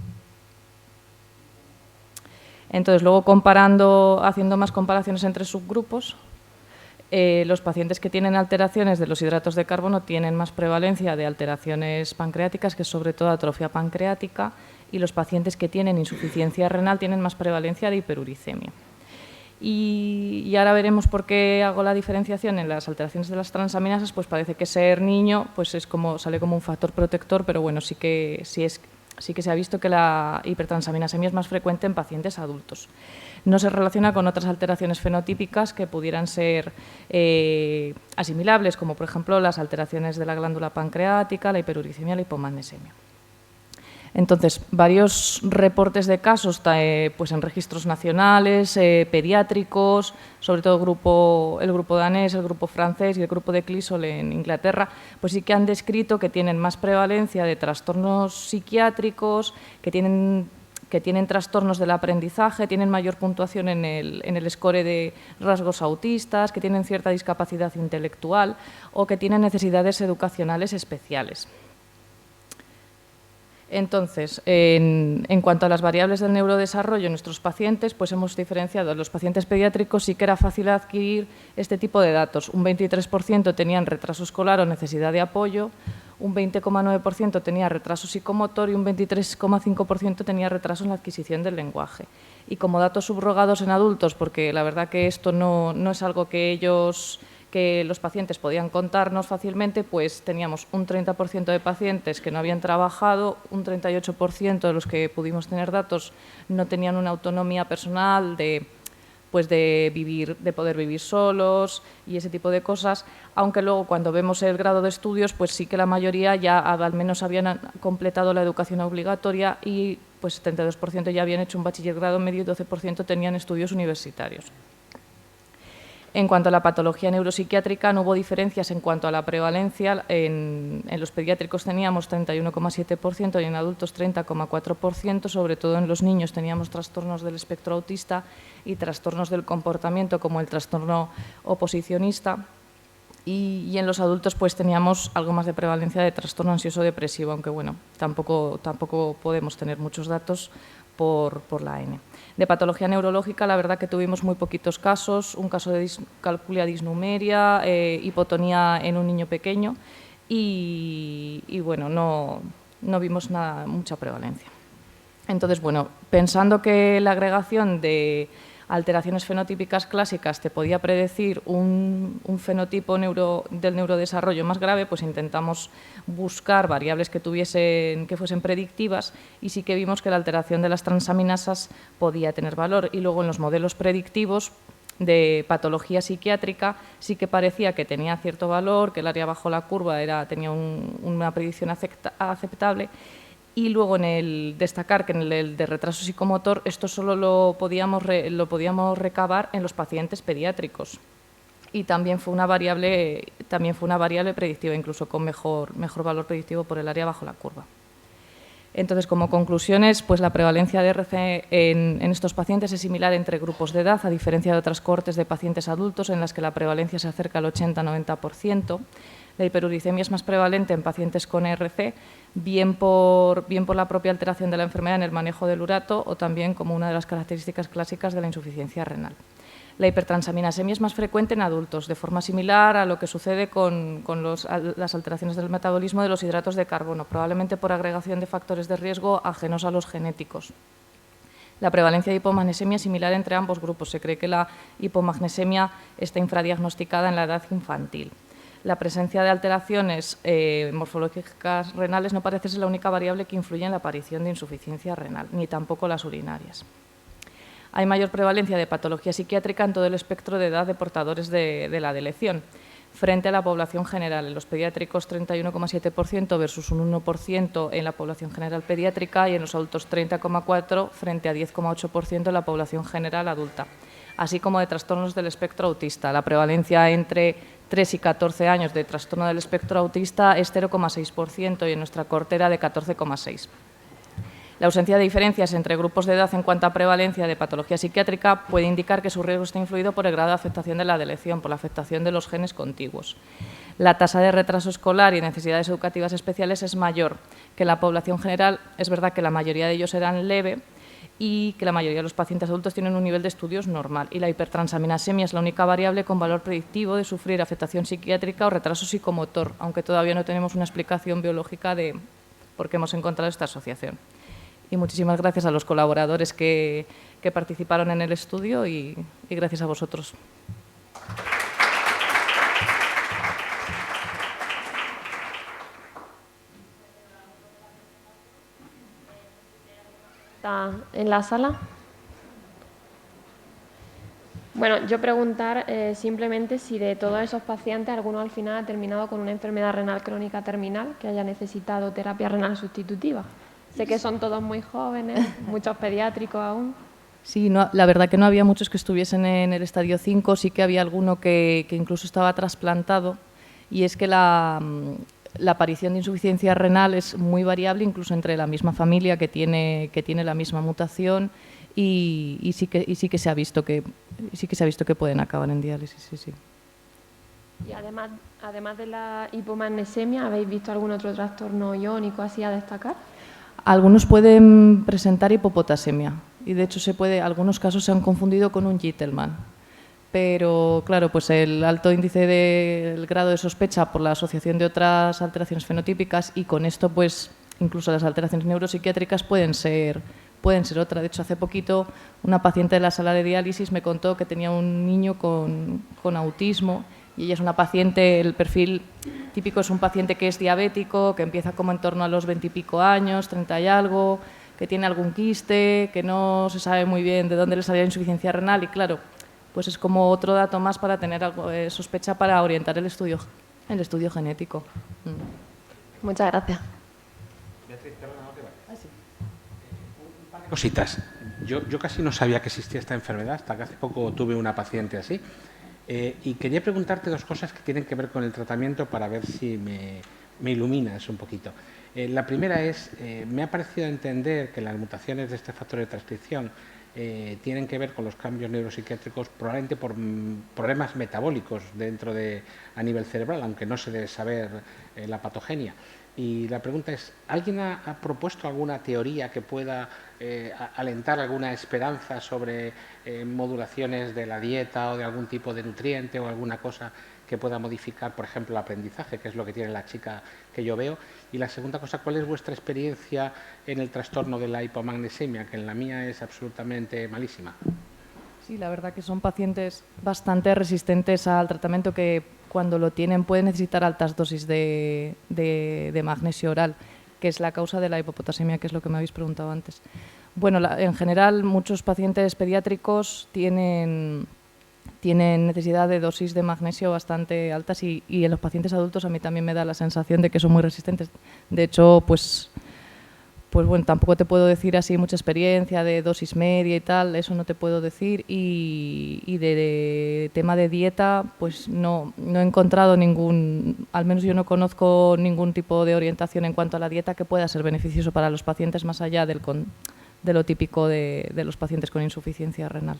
Entonces, luego haciendo más comparaciones entre subgrupos, los pacientes que tienen alteraciones de los hidratos de carbono tienen más prevalencia de alteraciones pancreáticas, que es sobre todo atrofia pancreática, y los pacientes que tienen insuficiencia renal tienen más prevalencia de hiperuricemia. Y ahora veremos por qué hago la diferenciación en las alteraciones de las transaminasas. Pues parece que ser niño pues sale como un factor protector, pero bueno, sí que se ha visto que la hipertransaminasemia es más frecuente en pacientes adultos. No se relaciona con otras alteraciones fenotípicas que pudieran ser asimilables, como por ejemplo las alteraciones de la glándula pancreática, la hiperuricemia, la hipomagnesemia. Entonces, varios reportes de casos pues en registros nacionales, pediátricos, sobre todo el grupo danés, el grupo francés y el grupo de Clisol en Inglaterra, pues sí que han descrito que tienen más prevalencia de trastornos psiquiátricos, que tienen trastornos del aprendizaje, tienen mayor puntuación en el score de rasgos autistas, que tienen cierta discapacidad intelectual o que tienen necesidades educacionales especiales. Entonces, en cuanto a las variables del neurodesarrollo en nuestros pacientes, pues hemos diferenciado. En los pacientes pediátricos sí que era fácil adquirir este tipo de datos. Un 23% tenían retraso escolar o necesidad de apoyo, un 20,9% tenía retraso psicomotor y un 23,5% tenía retraso en la adquisición del lenguaje. Y como datos subrogados en adultos, porque la verdad que esto no es algo que ellos que los pacientes podían contarnos fácilmente, pues teníamos un 30% de pacientes que no habían trabajado, un 38% de los que pudimos tener datos no tenían una autonomía personal de poder vivir solos y ese tipo de cosas, aunque luego cuando vemos el grado de estudios, pues sí que la mayoría ya al menos habían completado la educación obligatoria y pues 72% ya habían hecho un bachillerato medio y 12% tenían estudios universitarios. En cuanto a la patología neuropsiquiátrica, no hubo diferencias en cuanto a la prevalencia. En los pediátricos teníamos 31,7% y en adultos 30,4%. Sobre todo en los niños teníamos trastornos del espectro autista y trastornos del comportamiento como el trastorno oposicionista. Y en los adultos pues teníamos algo más de prevalencia de trastorno ansioso depresivo, aunque bueno, tampoco podemos tener muchos datos por la N. De patología neurológica, la verdad que tuvimos muy poquitos casos, un caso de discalculia disnumeria, hipotonía en un niño pequeño y bueno, no vimos mucha prevalencia. Entonces, bueno, pensando que la agregación de alteraciones fenotípicas clásicas te podía predecir un fenotipo del neurodesarrollo más grave, pues intentamos buscar variables que fuesen predictivas y sí que vimos que la alteración de las transaminasas podía tener valor. Y luego en los modelos predictivos de patología psiquiátrica sí que parecía que tenía cierto valor, que el área bajo la curva tenía una predicción aceptable. Y luego destacar que en el de retraso psicomotor esto solo lo podíamos recabar en los pacientes pediátricos y también fue una variable predictiva, incluso con mejor valor predictivo por el área bajo la curva. Entonces, como conclusiones, pues la prevalencia de RC en estos pacientes es similar entre grupos de edad, a diferencia de otras cohortes de pacientes adultos en las que la prevalencia se acerca al 80-90%. La hiperuricemia es más prevalente en pacientes con ERC, bien por la propia alteración de la enfermedad en el manejo del urato o también como una de las características clásicas de la insuficiencia renal. La hipertransaminasemia es más frecuente en adultos, de forma similar a lo que sucede con las alteraciones del metabolismo de los hidratos de carbono, probablemente por agregación de factores de riesgo ajenos a los genéticos. La prevalencia de hipomagnesemia es similar entre ambos grupos. Se cree que la hipomagnesemia está infradiagnosticada en la edad infantil. La presencia de alteraciones morfológicas renales no parece ser la única variable que influye en la aparición de insuficiencia renal, ni tampoco las urinarias. Hay mayor prevalencia de patología psiquiátrica en todo el espectro de edad de portadores de la delección, frente a la población general. En los pediátricos 31,7% versus un 1% en la población general pediátrica y en los adultos 30,4% frente a 10,8% en la población general adulta, así como de trastornos del espectro autista. La prevalencia entre 3 y 14 años de trastorno del espectro autista es 0,6% y en nuestra cohorte era de 14,6%. La ausencia de diferencias entre grupos de edad en cuanto a prevalencia de patología psiquiátrica puede indicar que su riesgo está influido por el grado de afectación de la delección, por la afectación de los genes contiguos. La tasa de retraso escolar y necesidades educativas especiales es mayor que en la población general. Es verdad que la mayoría de ellos eran leve y que la mayoría de los pacientes adultos tienen un nivel de estudios normal. Y la hipertransaminasemia es la única variable con valor predictivo de sufrir afectación psiquiátrica o retraso psicomotor, aunque todavía no tenemos una explicación biológica de por qué hemos encontrado esta asociación. Y muchísimas gracias a los colaboradores que participaron en el estudio y gracias a vosotros. ¿Está en la sala? Bueno, yo preguntar simplemente si de todos esos pacientes alguno al final ha terminado con una enfermedad renal crónica terminal que haya necesitado terapia renal sustitutiva. Sé que son todos muy jóvenes, muchos pediátricos aún. Sí, la verdad que no había muchos que estuviesen en el estadio 5, sí que había alguno que incluso estaba trasplantado, y es que la aparición de insuficiencia renal es muy variable, incluso entre la misma familia que tiene la misma mutación, y sí que se ha visto que pueden acabar en diálisis. Sí. Y además de la hipomagnesemia, ¿habéis visto algún otro trastorno iónico así a destacar? Algunos pueden presentar hipopotasemia y de hecho algunos casos se han confundido con un Gitelman, pero claro, pues el alto índice del grado de sospecha por la asociación de otras alteraciones fenotípicas y con esto pues incluso las alteraciones neuropsiquiátricas pueden ser otra. De hecho, hace poquito una paciente de la sala de diálisis me contó que tenía un niño con autismo Y ella es una paciente, el perfil típico es un paciente que es diabético, que empieza como en torno a los 20 y pico años, 30 y algo, que tiene algún quiste, que no se sabe muy bien de dónde le salía la insuficiencia renal y claro, pues es como otro dato más para tener algo, sospecha para orientar el estudio genético. Muchas gracias. Cositas. Yo casi no sabía que existía esta enfermedad, hasta que hace poco tuve una paciente así. Y quería preguntarte dos cosas que tienen que ver con el tratamiento para ver si me iluminas un poquito. La primera es, me ha parecido entender que las mutaciones de este factor de transcripción tienen que ver con los cambios neuropsiquiátricos probablemente por problemas metabólicos a nivel cerebral, aunque no se debe saber la patogenia. Y la pregunta es, ¿alguien ha propuesto alguna teoría que pueda alentar alguna esperanza sobre modulaciones de la dieta o de algún tipo de nutriente o alguna cosa que pueda modificar, por ejemplo, el aprendizaje, que es lo que tiene la chica que yo veo? Y la segunda cosa, ¿cuál es vuestra experiencia en el trastorno de la hipomagnesemia, que en la mía es absolutamente malísima? Sí, la verdad que son pacientes bastante resistentes al tratamiento que cuando lo tienen pueden necesitar altas dosis de magnesio oral, que es la causa de la hipopotasemia, que es lo que me habéis preguntado antes. Bueno, en general muchos pacientes pediátricos tienen necesidad de dosis de magnesio bastante altas y en los pacientes adultos a mí también me da la sensación de que son muy resistentes. De hecho, pues bueno, tampoco te puedo decir así mucha experiencia de dosis media y tal, eso no te puedo decir. Y de tema de dieta, pues no he encontrado al menos yo no conozco ningún tipo de orientación en cuanto a la dieta que pueda ser beneficioso para los pacientes más allá de lo típico de los pacientes con insuficiencia renal.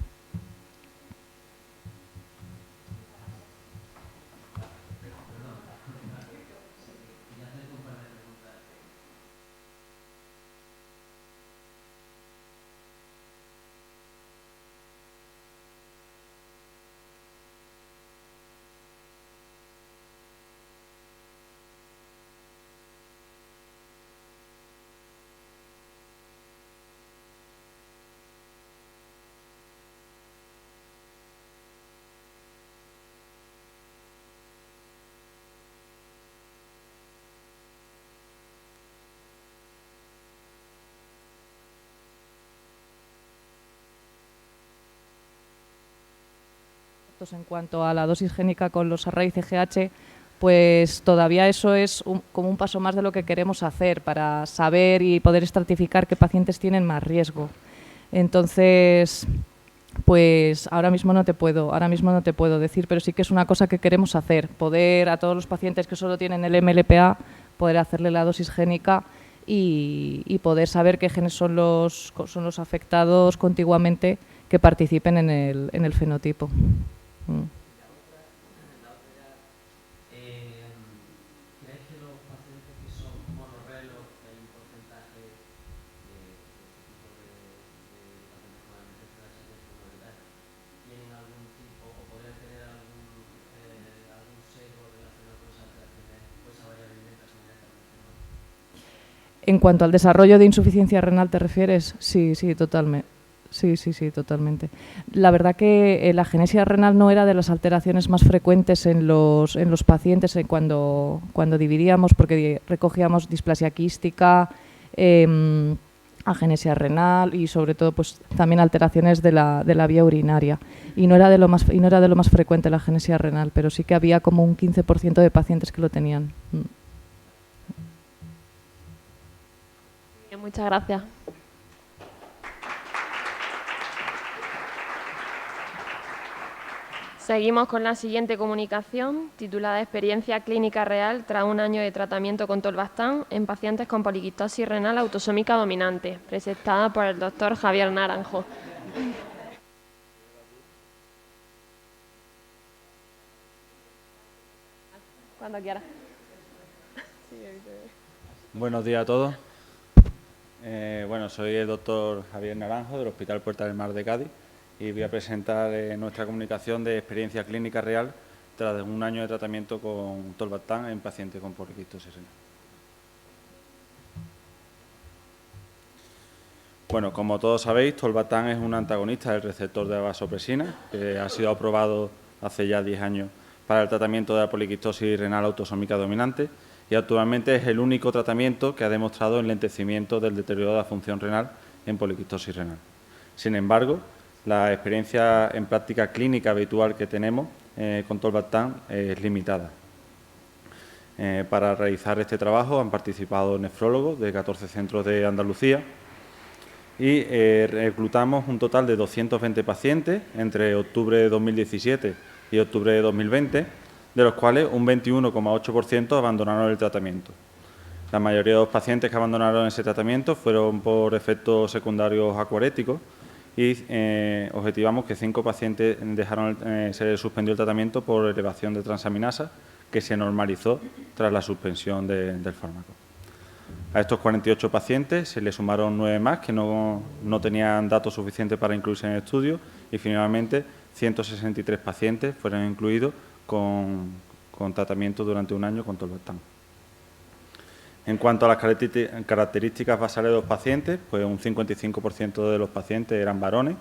En cuanto a la dosis génica con los arrays CGH, pues todavía eso es como un paso más de lo que queremos hacer para saber y poder estratificar qué pacientes tienen más riesgo. Entonces, pues ahora mismo no te puedo decir, pero sí que es una cosa que queremos hacer, poder a todos los pacientes que solo tienen el MLPA, poder hacerle la dosis génica y poder saber qué genes son los afectados contiguamente que participen en el fenotipo. ¿Crees que los pacientes que son monorrelos, que hay un porcentaje de este tipo de pacientes con MCCH tienen algún tipo o podrían tener algún sesgo relacionado con esa alteraciones o esa variabilidad personal? En cuanto al desarrollo de insuficiencia renal, ¿te refieres? Sí, totalmente. Sí, totalmente. La verdad que la agenesia renal no era de las alteraciones más frecuentes en los pacientes cuando dividíamos, porque recogíamos displasia quística, agenesia renal y sobre todo pues también alteraciones de la vía urinaria. Y no era de lo más frecuente la agenesia renal, pero sí que había como un 15% de pacientes que lo tenían. Muchas gracias. Seguimos con la siguiente comunicación, titulada Experiencia clínica real tras un año de tratamiento con tolvaptan en pacientes con poliquistosis renal autosómica dominante, presentada por el doctor Javier Naranjo. Cuando quiera. Buenos días a todos. Bueno, soy el doctor Javier Naranjo del Hospital Puerta del Mar de Cádiz y voy a presentar nuestra comunicación de experiencia clínica real tras un año de tratamiento con tolvaptan en pacientes con poliquistosis renal. Bueno, como todos sabéis, tolvaptan es un antagonista del receptor de la vasopresina, que ha sido aprobado hace ya 10 años para el tratamiento de la poliquistosis renal autosómica dominante y actualmente es el único tratamiento que ha demostrado el lentecimiento del deterioro de la función renal en poliquistosis renal. Sin embargo, la experiencia en práctica clínica habitual que tenemos con tolvaptan es limitada. Para realizar este trabajo han participado nefrólogos de 14 centros de Andalucía y reclutamos un total de 220 pacientes entre octubre de 2017 y octubre de 2020, de los cuales un 21,8% abandonaron el tratamiento. La mayoría de los pacientes que abandonaron ese tratamiento fueron por efectos secundarios acuaréticos y objetivamos que 5 pacientes se les suspendió el tratamiento por elevación de transaminasa, que se normalizó tras la suspensión del fármaco. A estos 48 pacientes se le sumaron 9 más que no tenían datos suficientes para incluirse en el estudio y finalmente 163 pacientes fueron incluidos con tratamiento durante un año con tolvaptan. En cuanto a las características basales de los pacientes, pues un 55% de los pacientes eran varones,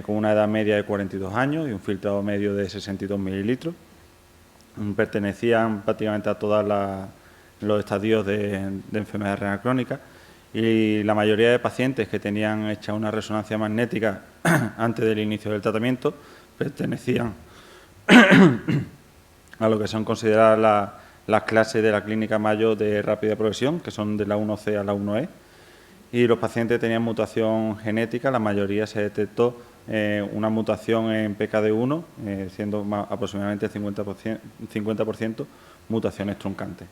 con una edad media de 42 años y un filtrado medio de 62 mililitros. Pertenecían prácticamente a todos los estadios de enfermedad renal crónica y la mayoría de pacientes que tenían hecha una resonancia magnética antes del inicio del tratamiento pertenecían a lo que son consideradas las clases de la clínica Mayo de rápida progresión, que son de la 1C a la 1E, y los pacientes tenían mutación genética, la mayoría se detectó una mutación en PKD1, siendo aproximadamente el 50% mutaciones truncantes.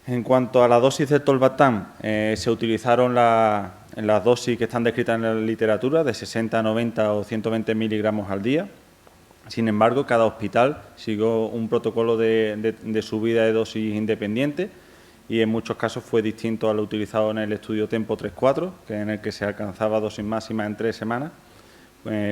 En cuanto a la dosis de tolvaptan, se utilizaron las dosis que están descritas en la literatura, de 60, 90 o 120 miligramos al día. Sin embargo, cada hospital siguió un protocolo de subida de dosis independiente y en muchos casos fue distinto a lo utilizado en el estudio Tempo 3-4, en el que se alcanzaba dosis máxima en 3 semanas.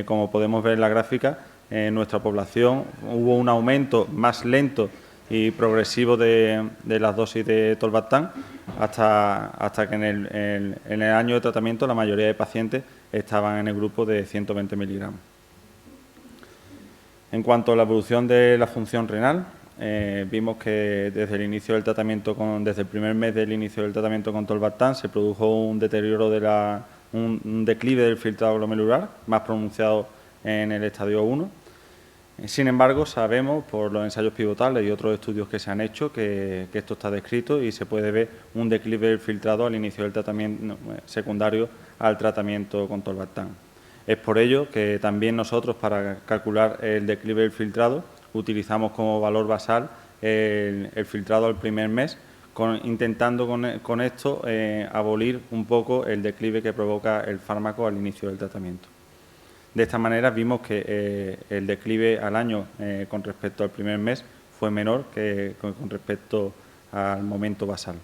Como podemos ver en la gráfica, en nuestra población hubo un aumento más lento y progresivo de las dosis de tolvaptan hasta que en el año de tratamiento la mayoría de pacientes estaban en el grupo de 120 miligramos. En cuanto a la evolución de la función renal, vimos que desde el inicio del tratamiento, desde el primer mes del inicio del tratamiento con tolvaptan, se produjo un deterioro un declive del filtrado glomerular más pronunciado en el estadio 1. Sin embargo, sabemos por los ensayos pivotales y otros estudios que se han hecho que esto está descrito y se puede ver un declive del filtrado al inicio del tratamiento secundario al tratamiento con tolvaptan. Es por ello que también nosotros, para calcular el declive del filtrado, utilizamos como valor basal el filtrado al primer mes, intentando con esto abolir un poco el declive que provoca el fármaco al inicio del tratamiento. De esta manera vimos que el declive al año con respecto al primer mes fue menor que con respecto al momento basal.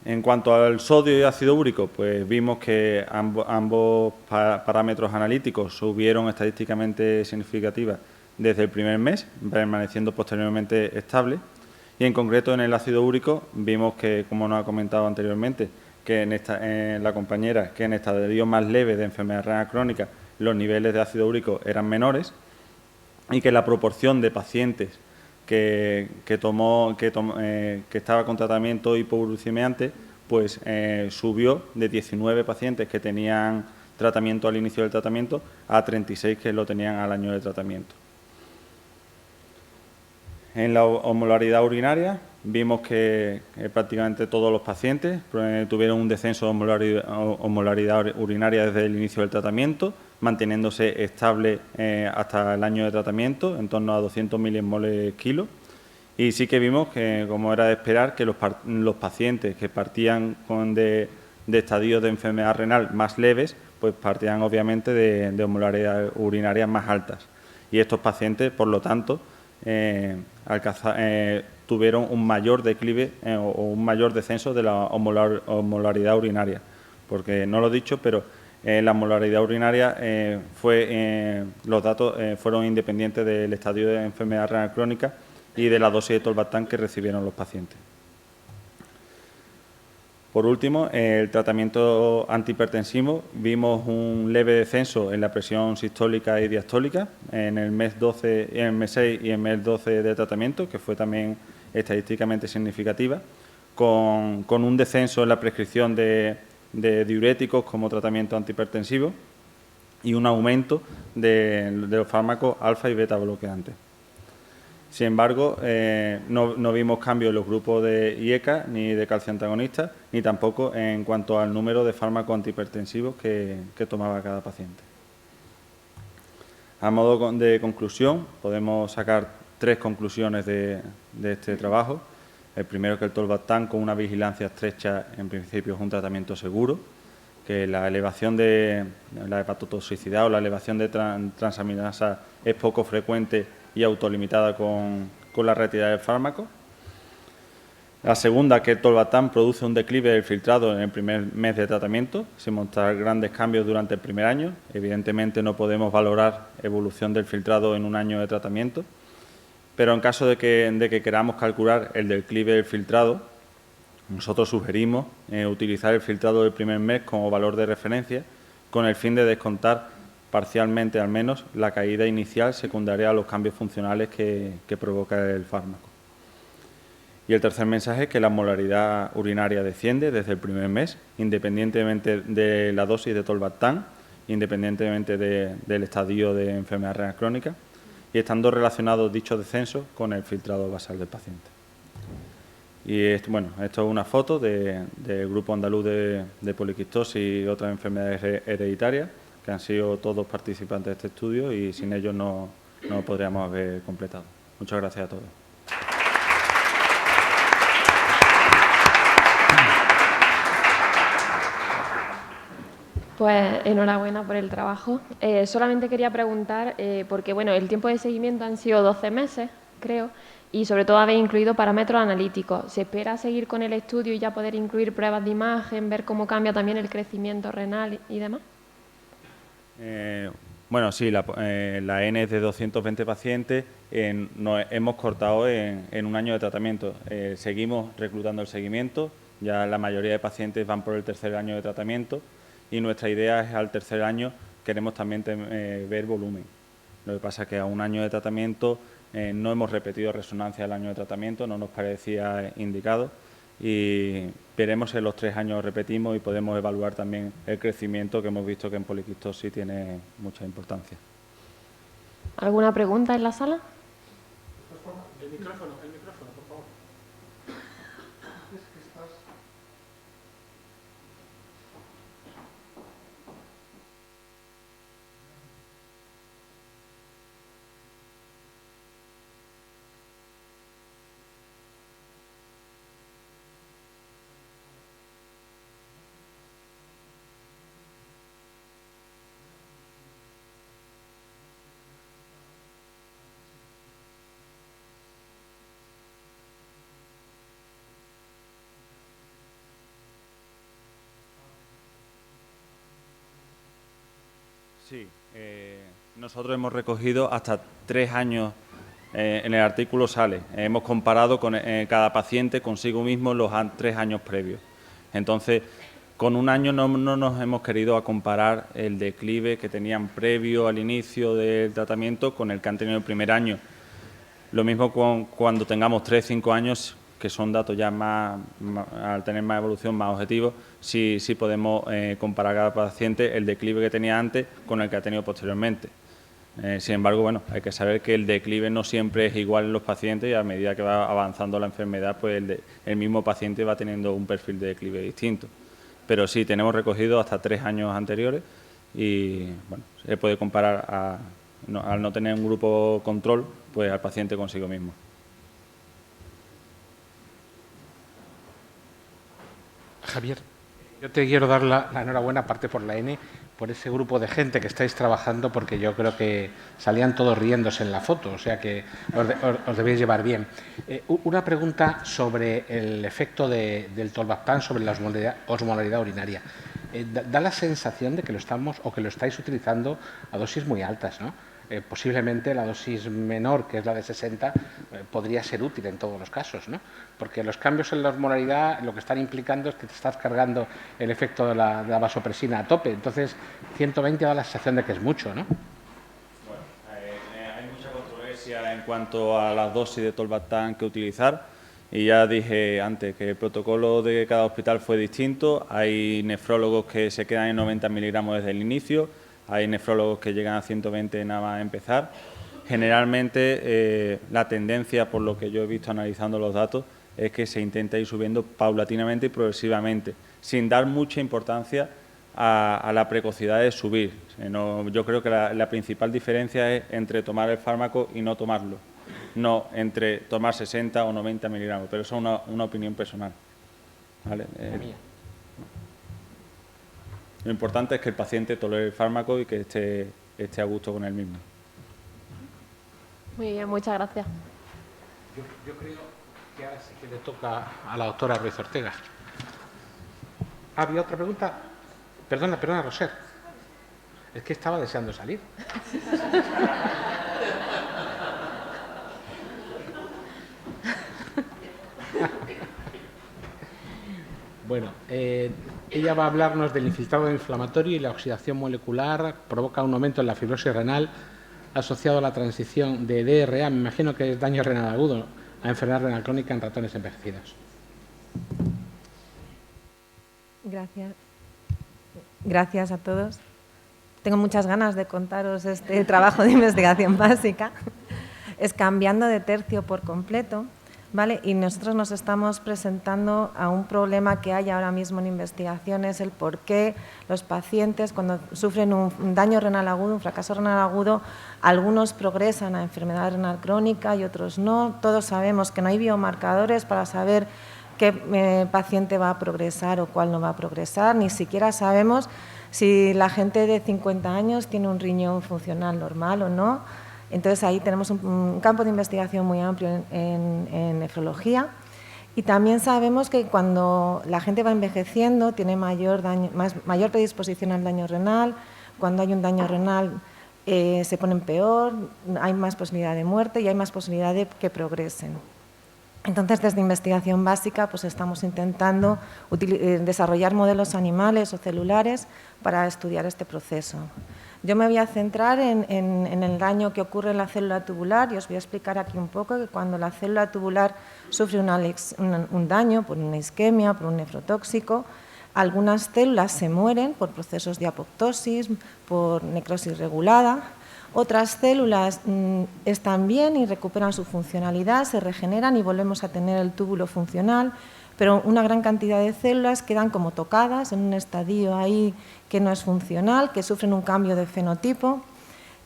En cuanto al sodio y ácido úrico, pues vimos que ambos parámetros analíticos subieron estadísticamente significativas desde el primer mes, permaneciendo posteriormente estables. Y en concreto en el ácido úrico vimos que, como nos ha comentado anteriormente, que en la compañera, que en estadio más leve de enfermedad renal crónica los niveles de ácido úrico eran menores y que la proporción de pacientes que estaba con tratamiento hipoglucemiante, pues subió de 19 pacientes que tenían tratamiento al inicio del tratamiento a 36 que lo tenían al año de tratamiento. En la osmolaridad urinaria vimos que prácticamente todos los pacientes tuvieron un descenso de osmolaridad urinaria desde el inicio del tratamiento, manteniéndose estable hasta el año de tratamiento, en torno a 200 milimoles kilo. Y sí que vimos que, como era de esperar, que los pacientes que partían de estadios de enfermedad renal más leves, pues partían obviamente de osmolaridad urinaria más altas. Y estos pacientes, por lo tanto, tuvieron un mayor declive o un mayor descenso de la osmolaridad urinaria. Porque no lo he dicho, pero la osmolaridad urinaria los datos fueron independientes del estadio de enfermedad renal crónica y de la dosis de tolvaptan que recibieron los pacientes. Por último, el tratamiento antihipertensivo, vimos un leve descenso en la presión sistólica y diastólica en el mes 12, en el mes 6 y en el mes 12 de tratamiento, que fue también estadísticamente significativa, con un descenso en la prescripción de diuréticos como tratamiento antihipertensivo y un aumento de los fármacos alfa y beta bloqueantes. Sin embargo, no vimos cambios en los grupos de IECA ni de calcio antagonista, ni tampoco en cuanto al número de fármacos antihipertensivos que tomaba cada paciente. A modo de conclusión, podemos sacar 3 conclusiones de este trabajo. El primero, que el tolvaptan con una vigilancia estrecha en principio es un tratamiento seguro, que la elevación de la hepatotoxicidad o la elevación de transaminasa es poco frecuente y autolimitada con la retirada del fármaco. La segunda, que el tolvaptan produce un declive del filtrado en el primer mes de tratamiento, sin mostrar grandes cambios durante el primer año. Evidentemente no podemos valorar evolución del filtrado en un año de tratamiento, pero en caso de que queramos calcular el declive del filtrado, nosotros sugerimos utilizar el filtrado del primer mes como valor de referencia, con el fin de descontar parcialmente al menos la caída inicial secundaria a los cambios funcionales que provoca el fármaco. Y el tercer mensaje es que la molaridad urinaria desciende desde el primer mes, independientemente de la dosis de tolvaptan, independientemente del estadio de enfermedad renal crónica, y estando relacionados dichos descensos con el filtrado basal del paciente. Y esto es una foto del grupo andaluz de poliquistosis y otras enfermedades hereditarias, que han sido todos participantes de este estudio y sin ellos no podríamos haber completado. Muchas gracias a todos. Pues enhorabuena por el trabajo. Solamente quería preguntar, porque bueno, el tiempo de seguimiento han sido 12 meses, creo, y sobre todo habéis incluido parámetros analíticos. ¿Se espera seguir con el estudio y ya poder incluir pruebas de imagen, ver cómo cambia también el crecimiento renal y demás? Bueno, sí, la N es de 220 pacientes, nos hemos cortado en un año de tratamiento. Seguimos reclutando el seguimiento, ya la mayoría de pacientes van por el tercer año de tratamiento y nuestra idea es al tercer año queremos también ver volumen. Lo que pasa es que a un año de tratamiento no hemos repetido resonancia del año de tratamiento, no nos parecía indicado y veremos si en los 3 años repetimos y podemos evaluar también el crecimiento que hemos visto que en poliquistosis tiene mucha importancia. ¿Alguna pregunta en la sala? El micrófono, por favor. Sí, nosotros hemos recogido hasta 3 años, en el artículo sale, hemos comparado con cada paciente consigo mismo los 3 años previos. Entonces, con un año no nos hemos querido comparar el declive que tenían previo al inicio del tratamiento con el que han tenido el primer año. Lo mismo cuando tengamos 3 o 5 años, que son datos ya al tener más evolución, más objetivos, sí podemos comparar a cada paciente el declive que tenía antes con el que ha tenido posteriormente. Sin embargo, bueno, hay que saber que el declive no siempre es igual en los pacientes y a medida que va avanzando la enfermedad, pues el mismo paciente va teniendo un perfil de declive distinto. Pero sí, tenemos recogido hasta 3 años anteriores y bueno, se puede comparar al no tener un grupo control, pues al paciente consigo mismo. Javier, yo te quiero dar la enhorabuena, aparte por la N, por ese grupo de gente que estáis trabajando, porque yo creo que salían todos riéndose en la foto, o sea que os debéis llevar bien. Una pregunta sobre el efecto del tolvaptan sobre la osmolaridad urinaria. Da la sensación de que lo estamos o que lo estáis utilizando a dosis muy altas, ¿no? posiblemente la dosis menor, que es la de 60, podría ser útil en todos los casos, ¿no? Porque los cambios en la osmolaridad lo que están implicando es que te estás cargando el efecto de la vasopresina a tope. Entonces, 120 da la sensación de que es mucho, ¿no? Bueno, hay mucha controversia en cuanto a las dosis de tolvaptan que utilizar. Y ya dije antes que el protocolo de cada hospital fue distinto. Hay nefrólogos que se quedan en 90 miligramos desde el inicio, hay nefrólogos que llegan a 120 nada más empezar. Generalmente la tendencia, por lo que yo he visto analizando los datos, es que se intenta ir subiendo paulatinamente y progresivamente, sin dar mucha importancia a la precocidad de subir. Yo creo que la principal diferencia es entre tomar el fármaco y no tomarlo. No entre tomar 60 o 90 miligramos, pero eso es una opinión personal. ¿Vale? Lo importante es que el paciente tolere el fármaco y que esté a gusto con él mismo. Muy bien, muchas gracias. Yo creo que ahora sí que le toca a la doctora Ruiz Ortega. ¿Había otra pregunta? Perdona, Roser. Es que estaba deseando salir. Bueno, ella va a hablarnos del infiltrado inflamatorio y la oxidación molecular provoca un aumento en la fibrosis renal asociado a la transición de DRA, me imagino que es daño renal agudo, a enfermedad renal crónica en ratones envejecidos. Gracias a todos. Tengo muchas ganas de contaros este trabajo de investigación básica. Es cambiando de tercio por completo, ¿vale? Y nosotros nos estamos presentando a un problema que hay ahora mismo en investigación, es el por qué los pacientes cuando sufren un daño renal agudo, un fracaso renal agudo, algunos progresan a enfermedad renal crónica y otros no. Todos sabemos que no hay biomarcadores para saber qué paciente va a progresar o cuál no va a progresar, ni siquiera sabemos si la gente de 50 años tiene un riñón funcional normal o no. Entonces ahí tenemos un campo de investigación muy amplio en nefrología y también sabemos que cuando la gente va envejeciendo tiene mayor predisposición al daño renal, cuando hay un daño renal se ponen peor, hay más posibilidad de muerte y hay más posibilidad de que progresen. Entonces, desde investigación básica, pues estamos intentando desarrollar modelos animales o celulares para estudiar este proceso. Yo me voy a centrar en el daño que ocurre en la célula tubular y os voy a explicar aquí un poco que cuando la célula tubular sufre un daño por una isquemia, por un nefrotóxico, algunas células se mueren por procesos de apoptosis, por necrosis regulada. Otras células están bien y recuperan su funcionalidad, se regeneran y volvemos a tener el túbulo funcional, pero una gran cantidad de células quedan como tocadas en un estadio ahí que no es funcional, que sufren un cambio de fenotipo,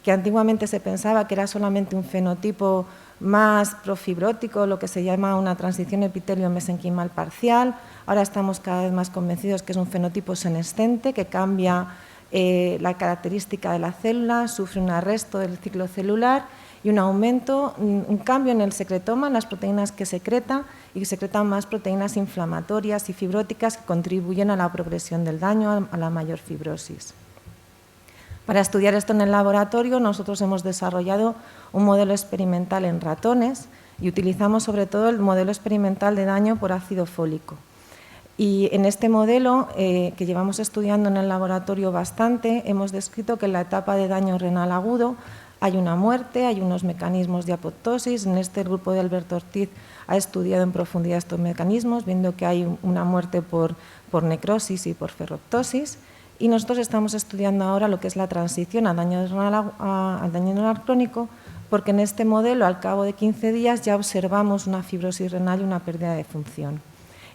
que antiguamente se pensaba que era solamente un fenotipo más profibrótico, lo que se llama una transición epitelio-mesenquimal parcial. Ahora estamos cada vez más convencidos que es un fenotipo senescente, que cambia la característica de la célula, sufre un arresto del ciclo celular y un aumento, un cambio en el secretoma, en las proteínas que secreta y que secretan más proteínas inflamatorias y fibróticas que contribuyen a la progresión del daño, a la mayor fibrosis. Para estudiar esto en el laboratorio, nosotros hemos desarrollado un modelo experimental en ratones y utilizamos sobre todo el modelo experimental de daño por ácido fólico. Y en este modelo, que llevamos estudiando en el laboratorio bastante, hemos descrito que en la etapa de daño renal agudo hay una muerte, hay unos mecanismos de apoptosis. En este grupo de Alberto Ortiz ha estudiado en profundidad estos mecanismos, viendo que hay una muerte por necrosis y por ferroptosis. Y nosotros estamos estudiando ahora lo que es la transición al daño renal crónico, porque en este modelo, al cabo de 15 días, ya observamos una fibrosis renal y una pérdida de función.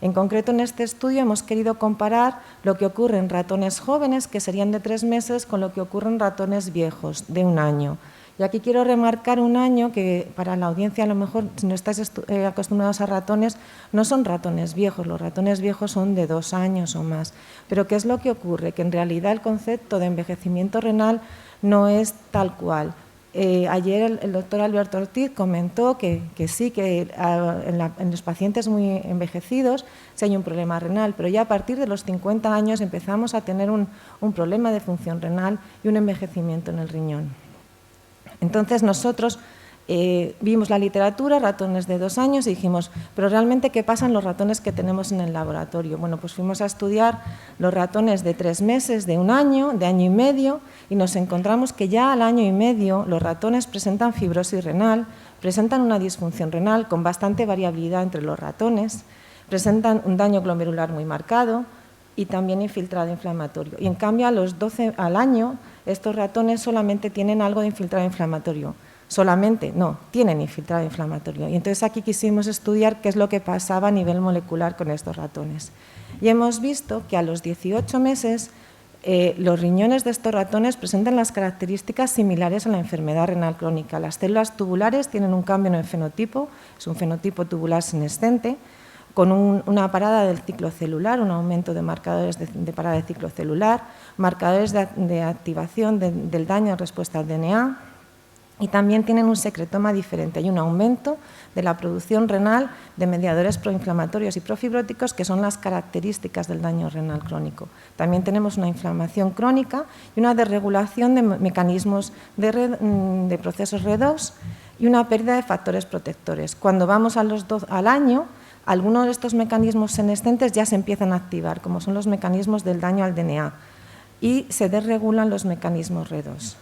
En concreto, en este estudio hemos querido comparar lo que ocurre en ratones jóvenes, que serían de 3 meses, con lo que ocurre en ratones viejos, de 1 año. Y aquí quiero remarcar 1 año, que para la audiencia a lo mejor, si no estáis acostumbrados a ratones, no son ratones viejos, los ratones viejos son de 2 años o más. Pero ¿qué es lo que ocurre? Que en realidad el concepto de envejecimiento renal no es tal cual. Ayer el doctor Alberto Ortiz comentó que sí, que en los pacientes muy envejecidos sí hay un problema renal, pero ya a partir de los 50 años empezamos a tener un problema de función renal y un envejecimiento en el riñón. Entonces nosotros vimos la literatura, ratones de 2 años, y dijimos, pero realmente, ¿qué pasa en los ratones que tenemos en el laboratorio? Bueno, pues fuimos a estudiar los ratones de 3 meses, de 1 año, de año y medio, y nos encontramos que ya al año y medio los ratones presentan fibrosis renal, presentan una disfunción renal con bastante variabilidad entre los ratones, presentan un daño glomerular muy marcado y también infiltrado inflamatorio. Y en cambio, a los 12 al año, estos ratones solamente tienen algo de infiltrado inflamatorio. Solamente, no, tienen infiltrado inflamatorio. Y entonces aquí quisimos estudiar qué es lo que pasaba a nivel molecular con estos ratones. Y hemos visto que a los 18 meses los riñones de estos ratones presentan las características similares a la enfermedad renal crónica. Las células tubulares tienen un cambio en el fenotipo, es un fenotipo tubular senescente, con una parada del ciclo celular, un aumento de marcadores de parada del ciclo celular, marcadores de activación del daño en respuesta al DNA, y también tienen un secretoma diferente. Hay un aumento de la producción renal de mediadores proinflamatorios y profibróticos, que son las características del daño renal crónico. También tenemos una inflamación crónica y una desregulación de mecanismos de procesos redox y una pérdida de factores protectores. Cuando vamos al año, algunos de estos mecanismos senescentes ya se empiezan a activar, como son los mecanismos del daño al DNA, y se desregulan los mecanismos redox.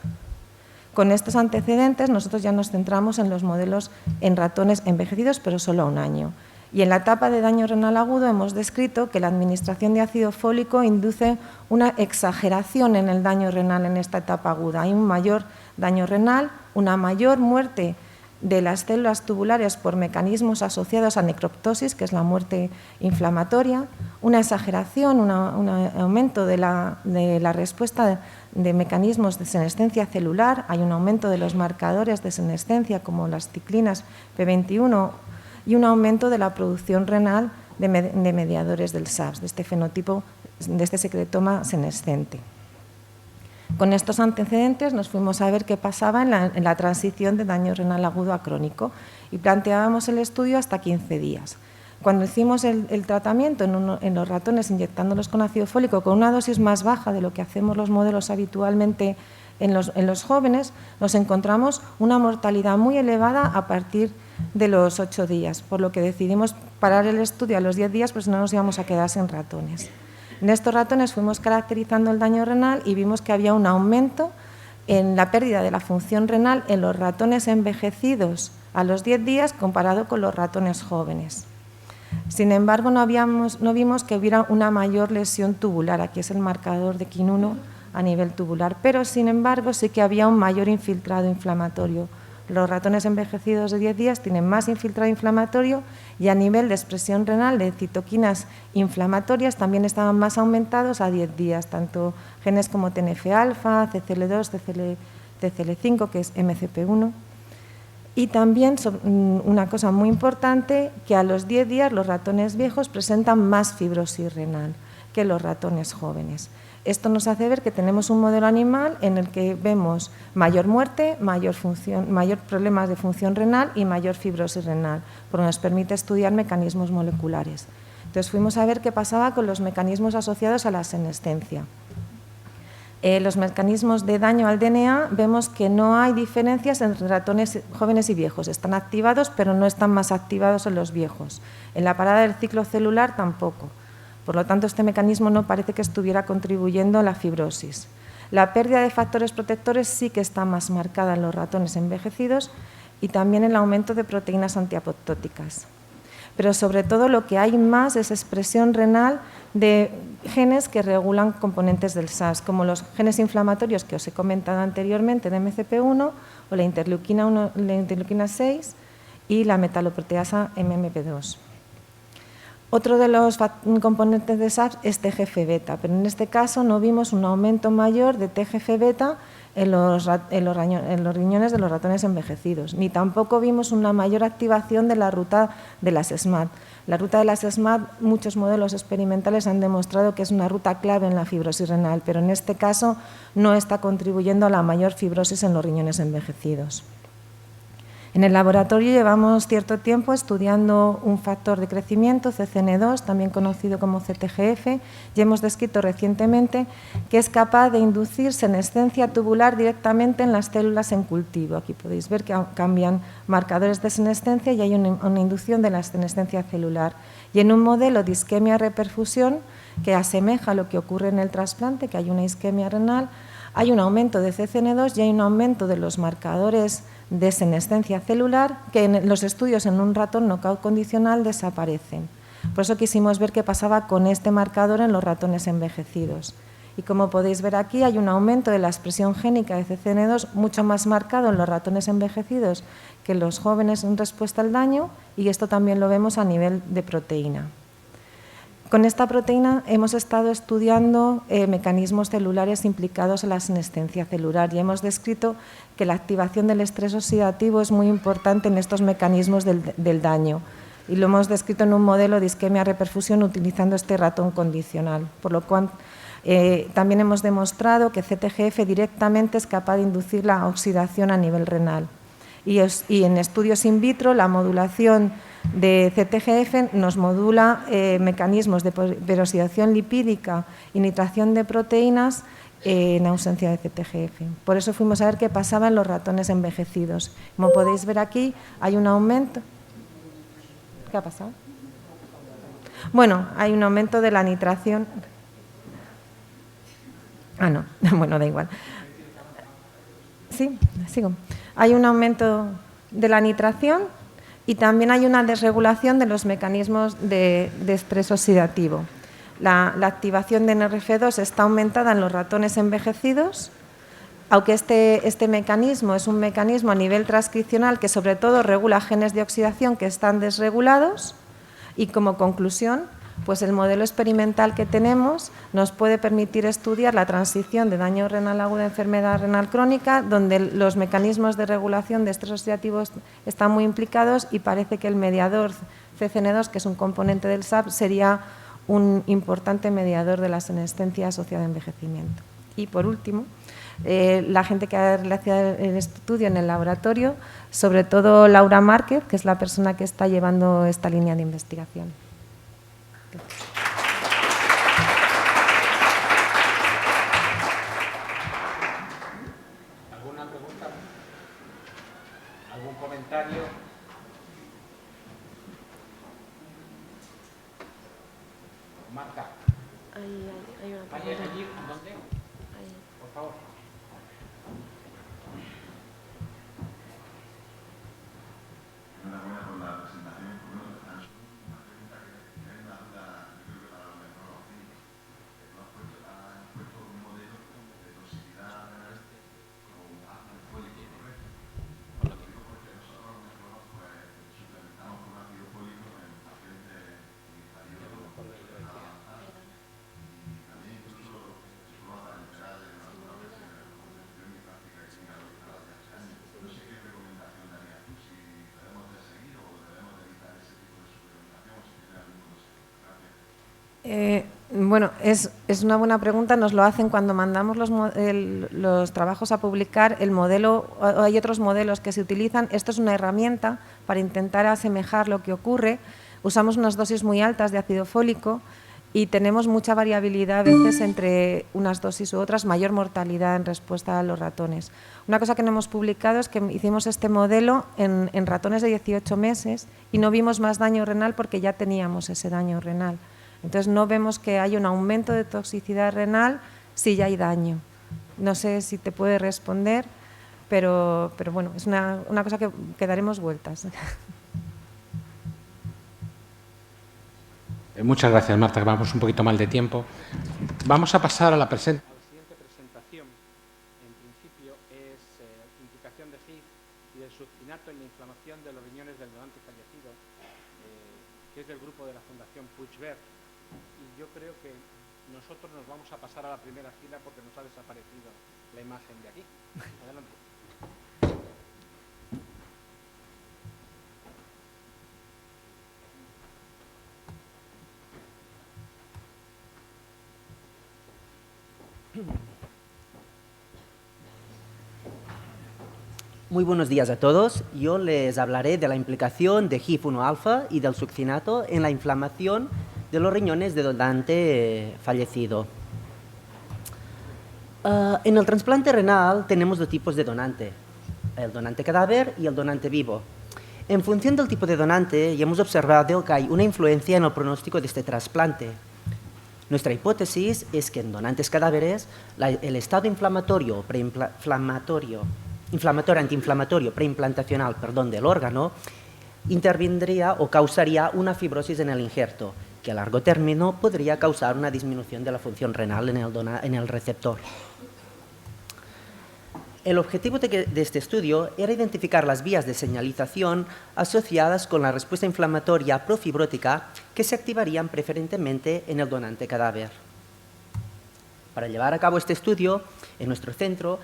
Con estos antecedentes, nosotros ya nos centramos en los modelos en ratones envejecidos, pero solo a 1 año. Y en la etapa de daño renal agudo hemos descrito que la administración de ácido fólico induce una exageración en el daño renal en esta etapa aguda. Hay un mayor daño renal, una mayor muerte de las células tubulares por mecanismos asociados a necroptosis, que es la muerte inflamatoria, una exageración, un aumento de la respuesta de mecanismos de senescencia celular, hay un aumento de los marcadores de senescencia como las ciclinas P21 y un aumento de la producción renal de mediadores del SAPS, de este fenotipo, de este secretoma senescente. Con estos antecedentes nos fuimos a ver qué pasaba en la transición de daño renal agudo a crónico y planteábamos el estudio hasta 15 días. Cuando hicimos el tratamiento en los ratones inyectándolos con ácido fólico con una dosis más baja de lo que hacemos los modelos habitualmente en los jóvenes, nos encontramos una mortalidad muy elevada a partir de los 8 días, por lo que decidimos parar el estudio a los 10 días, pues no nos íbamos a quedar sin ratones. En estos ratones fuimos caracterizando el daño renal y vimos que había un aumento en la pérdida de la función renal en los ratones envejecidos a los 10 días comparado con los ratones jóvenes. Sin embargo, no vimos que hubiera una mayor lesión tubular, aquí es el marcador de KIN1 a nivel tubular, pero sin embargo sí que había un mayor infiltrado inflamatorio. Los ratones envejecidos de 10 días tienen más infiltrado inflamatorio y a nivel de expresión renal de citoquinas inflamatorias también estaban más aumentados a 10 días, tanto genes como TNF-alfa, CCL2, CCL5, que es MCP1. Y también una cosa muy importante, que a los 10 días los ratones viejos presentan más fibrosis renal que los ratones jóvenes. Esto nos hace ver que tenemos un modelo animal en el que vemos mayor muerte, mayor problemas de función renal y mayor fibrosis renal, porque nos permite estudiar mecanismos moleculares. Entonces fuimos a ver qué pasaba con los mecanismos asociados a la senescencia. Los mecanismos de daño al DNA, vemos que no hay diferencias entre ratones jóvenes y viejos. Están activados, pero no están más activados en los viejos. En la parada del ciclo celular tampoco. Por lo tanto, este mecanismo no parece que estuviera contribuyendo a la fibrosis. La pérdida de factores protectores sí que está más marcada en los ratones envejecidos y también el aumento de proteínas antiapoptóticas. Pero sobre todo lo que hay más es expresión renal de genes que regulan componentes del SAPS, como los genes inflamatorios que os he comentado anteriormente de MCP1 o la interleuquina 6 y la metaloproteasa MMP2. Otro de los componentes de SAPS es TGF-beta, pero en este caso no vimos un aumento mayor de TGF-beta en los riñones de los ratones envejecidos, ni tampoco vimos una mayor activación de la ruta de las SMAD. La ruta de las SMAD, muchos modelos experimentales han demostrado que es una ruta clave en la fibrosis renal, pero en este caso no está contribuyendo a la mayor fibrosis en los riñones envejecidos. En el laboratorio llevamos cierto tiempo estudiando un factor de crecimiento, CCN2, también conocido como CTGF, y hemos descrito recientemente que es capaz de inducir senescencia tubular directamente en las células en cultivo. Aquí podéis ver que cambian marcadores de senescencia y hay una inducción de la senescencia celular. Y en un modelo de isquemia-reperfusión, que asemeja lo que ocurre en el trasplante, que hay una isquemia renal, hay un aumento de CCN2 y hay un aumento de los marcadores de senescencia celular que en los estudios en un ratón knockout condicional desaparecen. Por eso quisimos ver qué pasaba con este marcador en los ratones envejecidos. Y como podéis ver aquí, hay un aumento de la expresión génica de CCN2 mucho más marcado en los ratones envejecidos que en los jóvenes en respuesta al daño, y esto también lo vemos a nivel de proteína. Con esta proteína hemos estado estudiando mecanismos celulares implicados en la senescencia celular y hemos descrito que la activación del estrés oxidativo es muy importante en estos mecanismos del daño, y lo hemos descrito en un modelo de isquemia-reperfusión utilizando este ratón condicional, por lo cual también hemos demostrado que CTGF directamente es capaz de inducir la oxidación a nivel renal. Y en estudios in vitro, la modulación de CTGF nos modula mecanismos de peroxidación lipídica y nitración de proteínas en ausencia de CTGF. Por eso fuimos a ver qué pasaba en los ratones envejecidos. Como podéis ver aquí, hay un aumento. ¿Qué ha pasado? Bueno, hay un aumento de la nitración. Ah, no, bueno, da igual. Sí, sigo. Hay un aumento de la nitración y también hay una desregulación de los mecanismos de estrés oxidativo. La activación de NRF2 está aumentada en los ratones envejecidos, aunque este mecanismo es un mecanismo a nivel transcripcional que sobre todo regula genes de oxidación que están desregulados, y como conclusión, pues el modelo experimental que tenemos nos puede permitir estudiar la transición de daño renal agudo a enfermedad renal crónica, donde los mecanismos de regulación de estrés oxidativo están muy implicados y parece que el mediador CCN2, que es un componente del SAP, sería un importante mediador de la senescencia asociada a envejecimiento. Y por último, la gente que ha realizado el estudio en el laboratorio, sobre todo Laura Márquez, que es la persona que está llevando esta línea de investigación. ¿Alguna pregunta? ¿Algún comentario? Marta. Hay una pregunta. ¿Allí? ¿Dónde? Por favor. Enhorabuena por la presentación. Bueno, una pregunta que hay una duda, yo creo que para los neurólogos. Hemos puesto un modelo de toxicidad renal con ácido fólico, ¿correcto? Lo digo porque nosotros los neurólogos pues, suplementamos con ácido fólico en pacientes con periodo avanzado y también incluso se prueba para enterar de una concepción y práctica clínica doctorada de hace años. No sé qué recomendación darías tú, si debemos de seguir o debemos de evitar ese tipo de suplementación, o si tiene algún consejo. Gracias. Bueno, es una buena pregunta. Nos lo hacen cuando mandamos los trabajos a publicar. El modelo, hay otros modelos que se utilizan. Esto es una herramienta para intentar asemejar lo que ocurre. Usamos unas dosis muy altas de ácido fólico y tenemos mucha variabilidad a veces entre unas dosis u otras, mayor mortalidad en respuesta a los ratones. Una cosa que no hemos publicado es que hicimos este modelo en ratones de 18 meses y no vimos más daño renal porque ya teníamos ese daño renal. Entonces no vemos que haya un aumento de toxicidad renal si ya hay daño. No sé si te puede responder, pero bueno, es una cosa que daremos vueltas. Muchas gracias, Marta, que vamos un poquito mal de tiempo. Vamos a pasar a la siguiente presentación. En principio es implicación de HIV y del succinato en la inflamación de los riñones del donante fallecido, que es del grupo de la Fundación Puigvert. Y yo creo que nosotros nos vamos a pasar a la primera fila porque nos ha desaparecido la imagen de aquí. Adelante. Muy buenos días a todos. Yo les hablaré de la implicación de HIF-1-alfa y del succinato en la inflamación de los riñones de donante fallecido. En el trasplante renal tenemos dos tipos de donante, el donante cadáver y el donante vivo. En función del tipo de donante, ya hemos observado que hay una influencia en el pronóstico de este trasplante. Nuestra hipótesis es que en donantes cadáveres el estado inflamatorio antiinflamatorio preimplantacional del órgano intervendría o causaría una fibrosis en el injerto, que a largo término podría causar una disminución de la función renal en el receptor. El objetivo de este estudio era identificar las vías de señalización asociadas con la respuesta inflamatoria profibrótica que se activarían preferentemente en el donante cadáver. Para llevar a cabo este estudio, en nuestro centro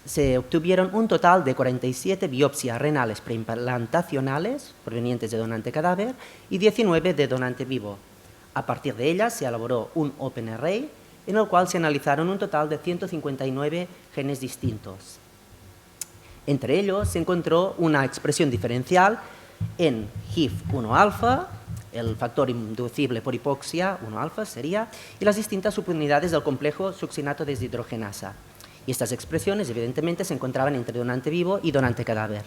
se obtuvieron un total de 47 biopsias renales preimplantacionales provenientes de donante cadáver y 19 de donante vivo. A partir de ellas se elaboró un Open Array en el cual se analizaron un total de 159 genes distintos. Entre ellos se encontró una expresión diferencial en HIF-1-alfa, el factor inducible por hipoxia 1-alfa sería, y las distintas subunidades del complejo succinato deshidrogenasa. Y estas expresiones, evidentemente, se encontraban entre donante vivo y donante cadáver.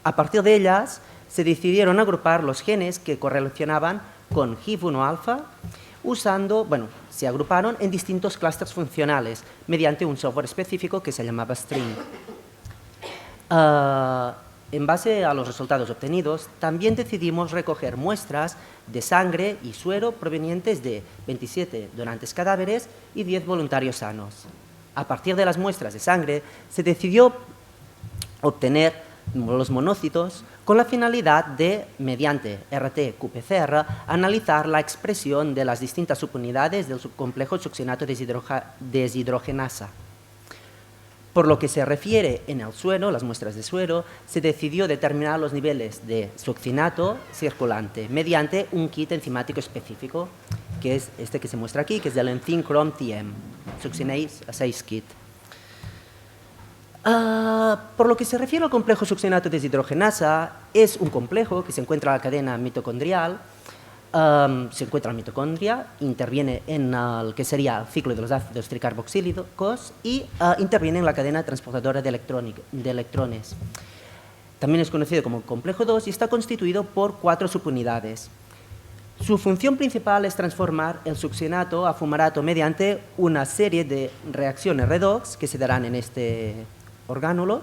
A partir de ellas, se decidieron agrupar los genes que correlacionaban con HIF-1-alfa, se agruparon en distintos clústeres funcionales mediante un software específico que se llamaba String. En base a los resultados obtenidos, también decidimos recoger muestras de sangre y suero provenientes de 27 donantes cadáveres y 10 voluntarios sanos. A partir de las muestras de sangre, se decidió obtener los monocitos con la finalidad de, mediante RT-qPCR, analizar la expresión de las distintas subunidades del subcomplejo succinato deshidrogenasa. Por lo que se refiere en el suero, las muestras de suero, se decidió determinar los niveles de succinato circulante mediante un kit enzimático específico, que es este que se muestra aquí, que es del Enzym Chrome TM, Succinase 6 Kit. Por lo que se refiere al complejo succinato deshidrogenasa, es un complejo que se encuentra en la cadena mitocondrial, se encuentra en la mitocondria, interviene en el que sería el ciclo de los ácidos tricarboxílicos y interviene en la cadena transportadora de electrones. También es conocido como complejo 2 y está constituido por 4 subunidades. Su función principal es transformar el succinato a fumarato mediante una serie de reacciones redox que se darán en este orgánulo,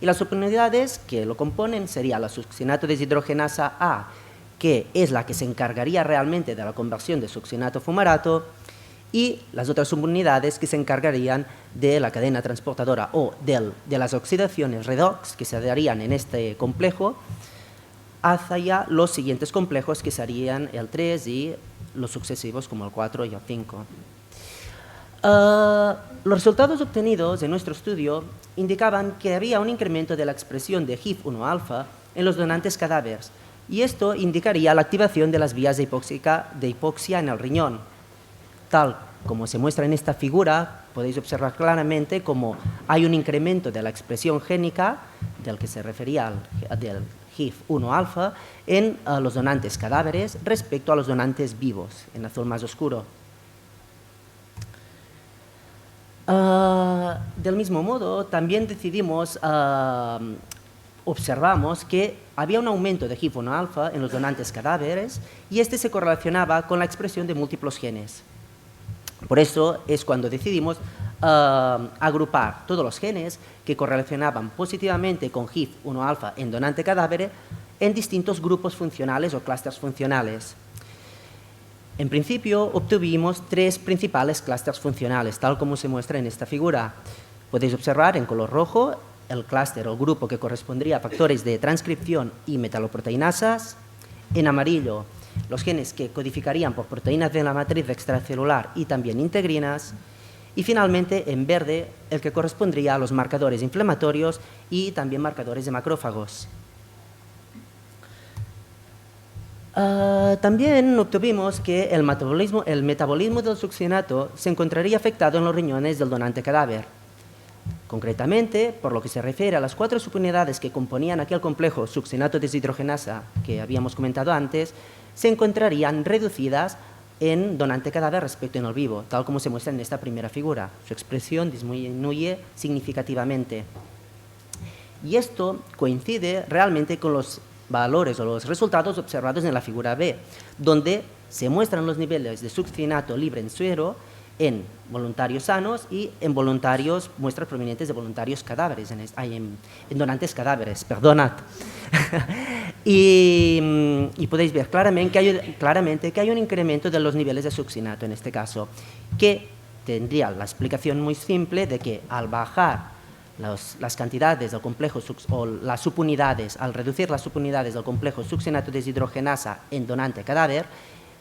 y las subunidades que lo componen sería la succinato deshidrogenasa A, que es la que se encargaría realmente de la conversión de succinato a fumarato, y las otras subunidades que se encargarían de la cadena transportadora o de las oxidaciones redox que se darían en este complejo hacia los siguientes complejos que serían el 3 y los sucesivos como el 4 y el 5. Los resultados obtenidos en nuestro estudio indicaban que había un incremento de la expresión de HIF-1-alfa en los donantes cadáveres, y esto indicaría la activación de las vías de hipoxia en el riñón. Tal como se muestra en esta figura, podéis observar claramente cómo hay un incremento de la expresión génica del que se refería del HIF-1-alfa en los donantes cadáveres respecto a los donantes vivos, en azul más oscuro. Del mismo modo, también observamos que había un aumento de HIF-1-alfa en los donantes cadáveres y este se correlacionaba con la expresión de múltiples genes. Por eso es cuando decidimos agrupar todos los genes que correlacionaban positivamente con HIF-1-alfa en donante cadáver en distintos grupos funcionales o clústeres funcionales. En principio, obtuvimos 3 principales clústeres funcionales, tal como se muestra en esta figura. Podéis observar en color rojo el clúster o grupo que correspondría a factores de transcripción y metaloproteinasas, en amarillo los genes que codificarían por proteínas de la matriz extracelular y también integrinas, y finalmente en verde el que correspondría a los marcadores inflamatorios y también marcadores de macrófagos. También obtuvimos que el metabolismo del succinato se encontraría afectado en los riñones del donante cadáver. Concretamente, por lo que se refiere a las 4 subunidades que componían aquel complejo succinato deshidrogenasa que habíamos comentado antes, se encontrarían reducidas en donante cadáver respecto en el vivo, tal como se muestra en esta primera figura. Su expresión disminuye significativamente. Y esto coincide realmente con los valores o los resultados observados en la figura B, donde se muestran los niveles de succinato libre en suero en voluntarios sanos y en voluntarios, muestras provenientes de voluntarios cadáveres, en donantes cadáveres, perdonad. y podéis ver claramente que hay un incremento de los niveles de succinato en este caso, que tendría la explicación muy simple de que al bajar las cantidades del complejo o las subunidades, al reducir las subunidades del complejo succinato deshidrogenasa en donante cadáver,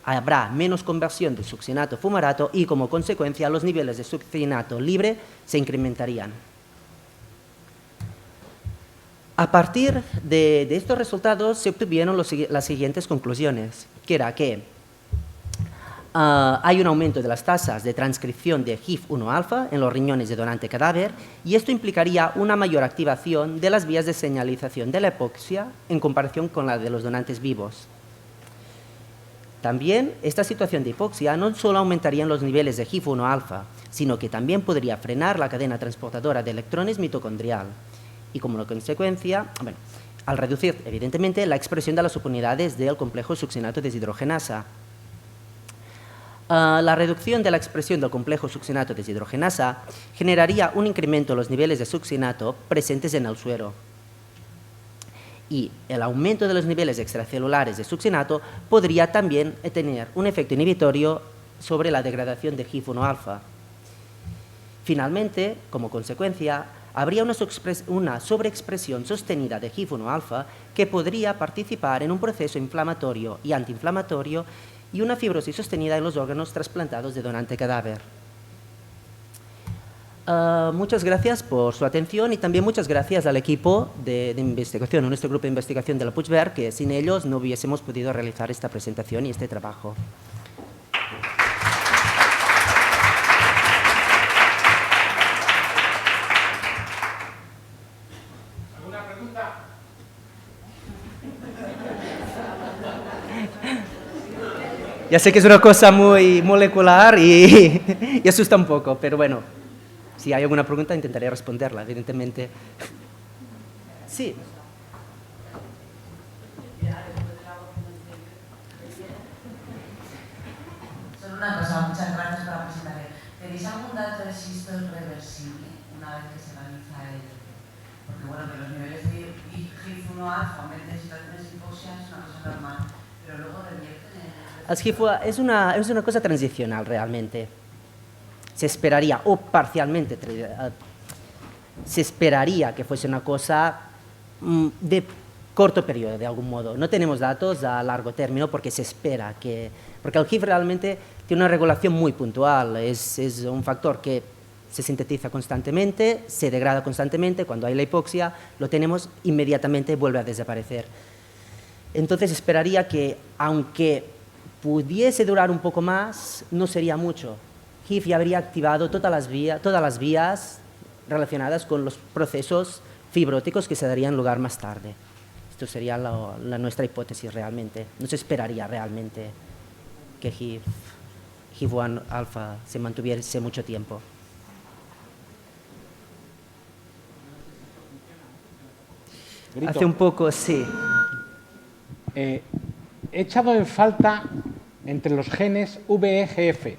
habrá menos conversión de succinato fumarato y, como consecuencia, los niveles de succinato libre se incrementarían. A partir de estos resultados se obtuvieron las siguientes conclusiones, que era que hay un aumento de las tasas de transcripción de HIF-1-alfa en los riñones de donante cadáver y esto implicaría una mayor activación de las vías de señalización de la hipoxia en comparación con la de los donantes vivos. También esta situación de hipoxia no solo aumentaría los niveles de HIF-1-alfa, sino que también podría frenar la cadena transportadora de electrones mitocondrial y, como consecuencia, al reducir, evidentemente, la expresión de las subunidades del complejo succinato deshidrogenasa. La reducción de la expresión del complejo succinato deshidrogenasa generaría un incremento en los niveles de succinato presentes en el suero. Y el aumento de los niveles extracelulares de succinato podría también tener un efecto inhibitorio sobre la degradación de HIF-1-alfa. Finalmente, como consecuencia, habría una sobreexpresión sostenida de HIF-1-alfa que podría participar en un proceso inflamatorio y antiinflamatorio y una fibrosis sostenida en los órganos trasplantados de donante cadáver. Muchas gracias por su atención y también muchas gracias al equipo de investigación, a nuestro grupo de investigación de la Puigverd, que sin ellos no hubiésemos podido realizar esta presentación y este trabajo. ¿Alguna pregunta? Ya sé que es una cosa muy molecular y asusta un poco, pero bueno. Si hay alguna pregunta, intentaré responderla, evidentemente. Sí. Solo una cosa, muchas gracias por la presentación. ¿Tenéis algún dato de si esto es reversible una vez que se realiza el...? Porque bueno, que los niveles de HIF-1-alfa aumenten en situaciones de hipoxia es una cosa normal, pero luego revierten en... Es una cosa transicional realmente. Se esperaría, o parcialmente, se esperaría que fuese una cosa de corto periodo, de algún modo. No tenemos datos a largo término porque se espera que... Porque el HIF realmente tiene una regulación muy puntual, es un factor que se sintetiza constantemente, se degrada constantemente, cuando hay la hipoxia lo tenemos, inmediatamente vuelve a desaparecer. Entonces esperaría que, aunque pudiese durar un poco más, no sería mucho. HIF ya habría activado todas las vías relacionadas con los procesos fibróticos que se darían lugar más tarde. Esto sería nuestra hipótesis realmente. No se esperaría realmente que HIF-1-alfa se mantuviese mucho tiempo. Grito. Hace un poco, sí. He echado en falta entre los genes VEGF.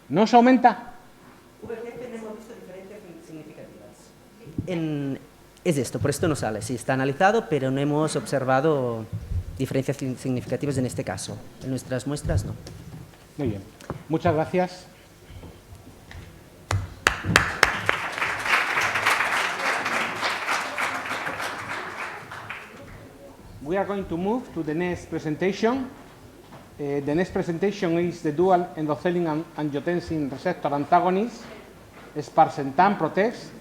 ¿No se aumenta? VEGF hemos visto diferencias significativas. Es esto, por esto no sale. Sí, está analizado, pero no hemos observado diferencias significativas en este caso. En nuestras muestras no. Muy bien. Muchas gracias. We are going to move to the next presentation. The next presentation is the dual endothelin angiotensin receptor antagonist, sparsentan protest,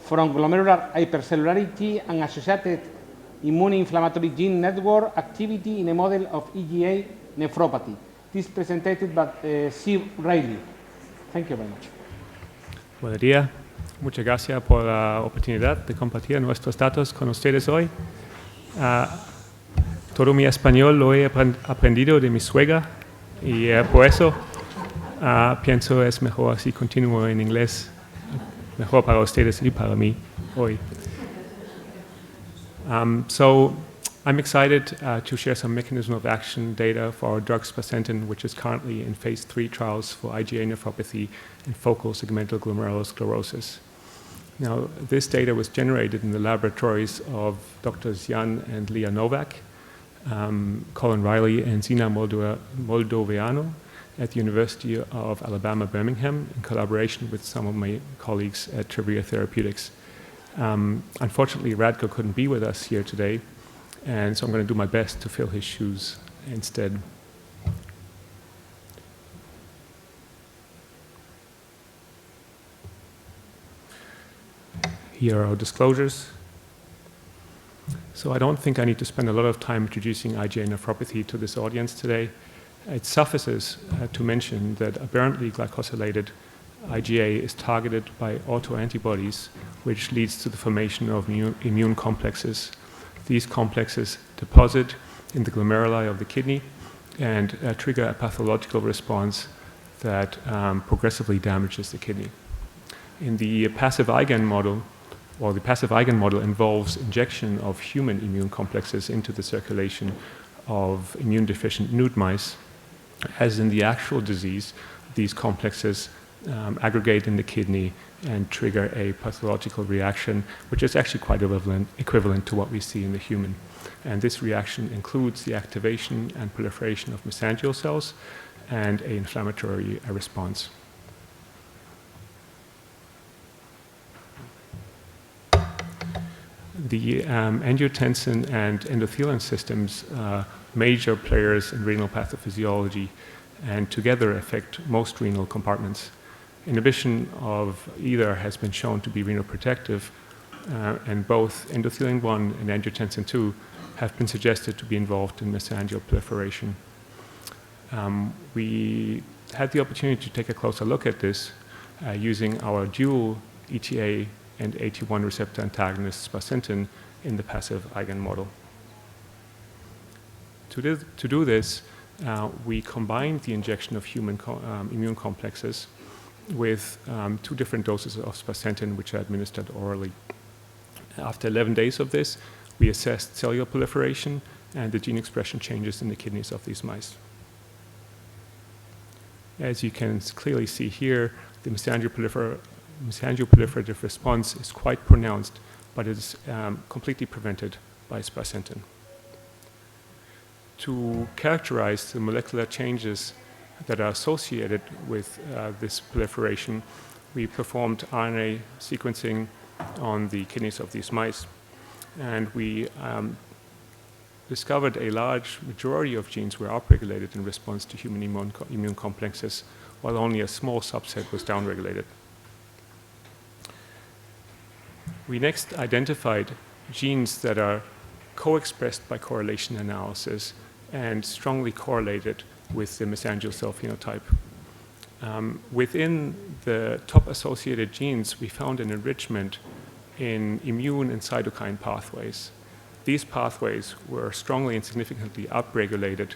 from glomerular hypercellularity and associated immune inflammatory gene network activity in a model of EGA nephropathy. This is presented by C. Riley. Thank you very much. Buenos días. Muchas gracias por la oportunidad de compartir nuestros datos con ustedes hoy. Todo mi español lo he aprendido de mi suegra y por eso pienso es mejor si continúo en inglés, mejor para ustedes y para mí hoy. So I'm excited to share some mechanism of action data for our drug sparsentan, which is currently in phase 3 trials for IgA nephropathy and focal segmental glomerulosclerosis. Now, this data was generated in the laboratories of Drs. Jan and Leah Novak, Colin Riley and Zina Moldoveanu at the University of Alabama, Birmingham, in collaboration with some of my colleagues at Travere Therapeutics. Unfortunately, Radko couldn't be with us here today, and so I'm going to do my best to fill his shoes instead. Here are our disclosures. So I don't think I need to spend a lot of time introducing IgA nephropathy to this audience today. It suffices to mention that aberrantly glycosylated IgA is targeted by autoantibodies, which leads to the formation of immune complexes. These complexes deposit in the glomeruli of the kidney and trigger a pathological response that progressively damages the kidney. In the passive IgAN model, the passive IgAN model involves injection of human immune complexes into the circulation of immune-deficient nude mice. As in the actual disease, these complexes aggregate in the kidney and trigger a pathological reaction, which is actually quite equivalent to what we see in the human. And this reaction includes the activation and proliferation of mesangial cells and an inflammatory response. The angiotensin and endothelin systems are major players in renal pathophysiology and together affect most renal compartments. Inhibition of either has been shown to be renoprotective, and both endothelin-1 and angiotensin-2 have been suggested to be involved in mesangial proliferation. We had the opportunity to take a closer look at this using our dual ETA and AT1 receptor antagonist sparsentan in the passive IgAN model. To do this, we combined the injection of human immune complexes with 2 different doses of sparsentan, which are administered orally. After 11 days of this, we assessed cellular proliferation and the gene expression changes in the kidneys of these mice. As you can clearly see here, the mesangial-proliferative response is quite pronounced, but it is completely prevented by sparsentan. To characterize the molecular changes that are associated with this proliferation, we performed RNA sequencing on the kidneys of these mice, and we discovered a large majority of genes were upregulated in response to human immune complexes, while only a small subset was downregulated. We next identified genes that are co-expressed by correlation analysis and strongly correlated with the mesangial cell phenotype. Within the top associated genes, we found an enrichment in immune and cytokine pathways. These pathways were strongly and significantly upregulated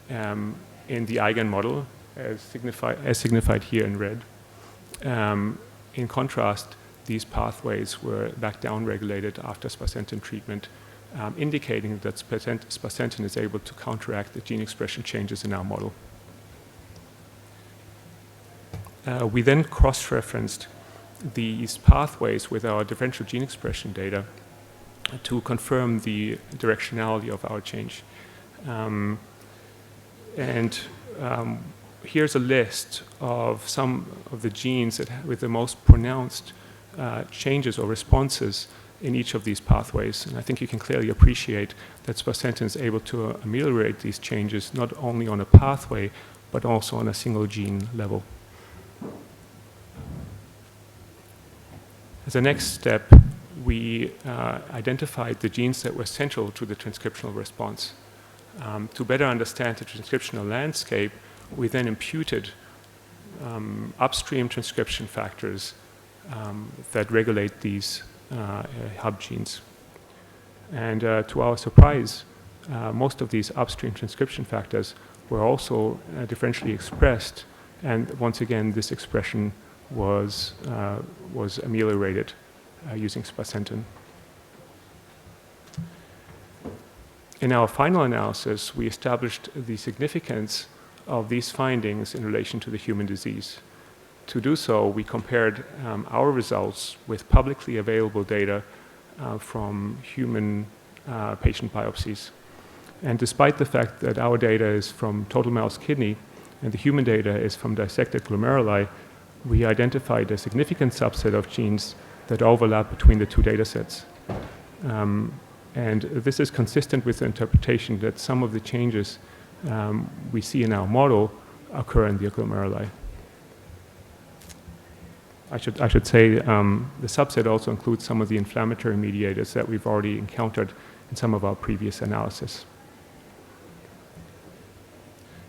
in the IgAN model, as signified here in red. In contrast, these pathways were back downregulated after sparsentan treatment, indicating that sparsentan is able to counteract the gene expression changes in our model. We then cross-referenced these pathways with our differential gene expression data to confirm the directionality of our change. Here's a list of some of the genes with the most pronounced changes or responses in each of these pathways. And I think you can clearly appreciate that sparsentan is able to ameliorate these changes not only on a pathway, but also on a single gene level. As a next step, we identified the genes that were central to the transcriptional response. To better understand the transcriptional landscape, we then imputed upstream transcription factors that regulate these hub genes. And to our surprise, most of these upstream transcription factors were also differentially expressed, and once again, this expression was ameliorated using sparsentan. In our final analysis, we established the significance of these findings in relation to the human disease. To do so, we compared our results with publicly available data from human patient biopsies. And despite the fact that our data is from total mouse kidney and the human data is from dissected glomeruli, we identified a significant subset of genes that overlap between the two data sets. And this is consistent with the interpretation that some of the changes we see in our model occur in the glomeruli. I should say the subset also includes some of the inflammatory mediators that we've already encountered in some of our previous analysis.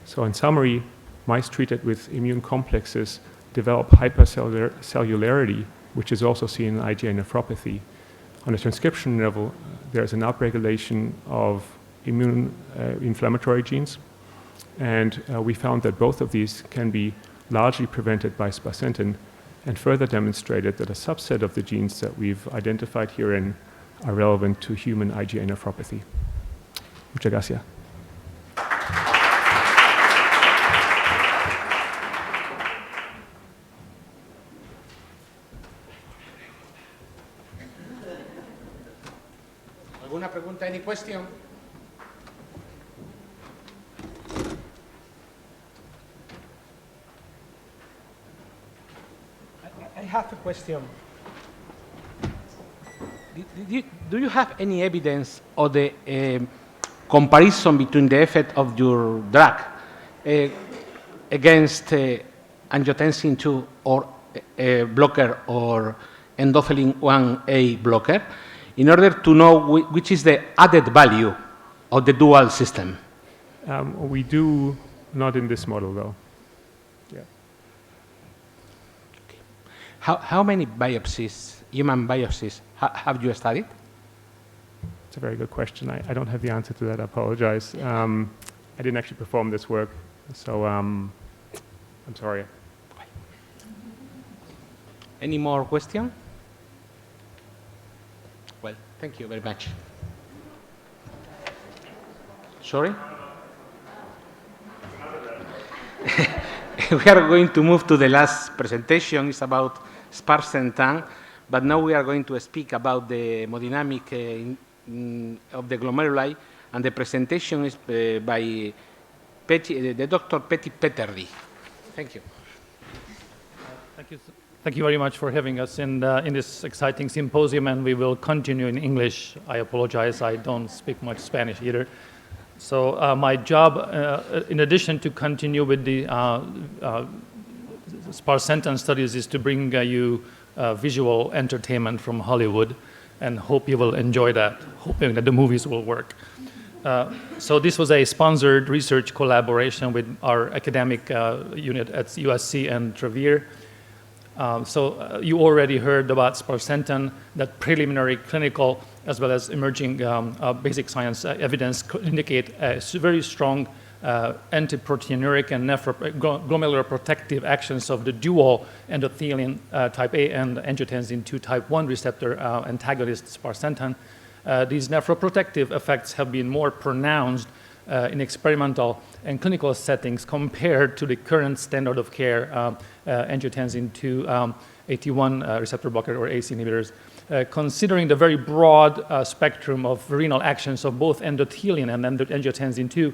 So in summary, mice treated with immune complexes develop hypercellularity, which is also seen in IgA nephropathy. On a transcription level, there's an upregulation of immune inflammatory genes, and we found that both of these can be largely prevented by sparsentan, and further demonstrated that a subset of the genes that we've identified herein are relevant to human IgA nephropathy. Muchas gracias. ¿Alguna pregunta? Any question? I have a question. Do you have any evidence of the comparison between the effect of your drug against angiotensin II or blocker or endothelin 1A blocker, in order to know which is the added value of the dual system? We do not in this model, though. Yeah. Okay. How many biopsies, human biopsies, have you studied? It's a very good question. I don't have the answer to that. I apologize. I didn't actually perform this work, so I'm sorry. Any more questions? Well, thank you very much. Sorry? We are going to move to the last presentation. It's about sparsentan, but now we are going to speak about the hemodynamic of the glomeruli, and the presentation is by the Dr. Petty Petterly. Thank you. Thank you. Thank you very much for having us in this exciting symposium, and we will continue in English. I apologize, I don't speak much Spanish either. So my job, in addition to continue with the sparsentan studies, is to bring you visual entertainment from Hollywood, and hope you will enjoy that, hoping that the movies will work. So this was a sponsored research collaboration with our academic unit at USC and Travere. So you already heard about sparsentan, that preliminary clinical as well as emerging basic science evidence indicate very strong antiproteinuric and glomerular protective actions of the dual endothelin type A and angiotensin II type 1 receptor antagonist sparsentan. These nephroprotective effects have been more pronounced in experimental and clinical settings compared to the current standard of care angiotensin II 81 receptor blocker or ACE inhibitors. Considering the very broad spectrum of renal actions of both endothelin and angiotensin II,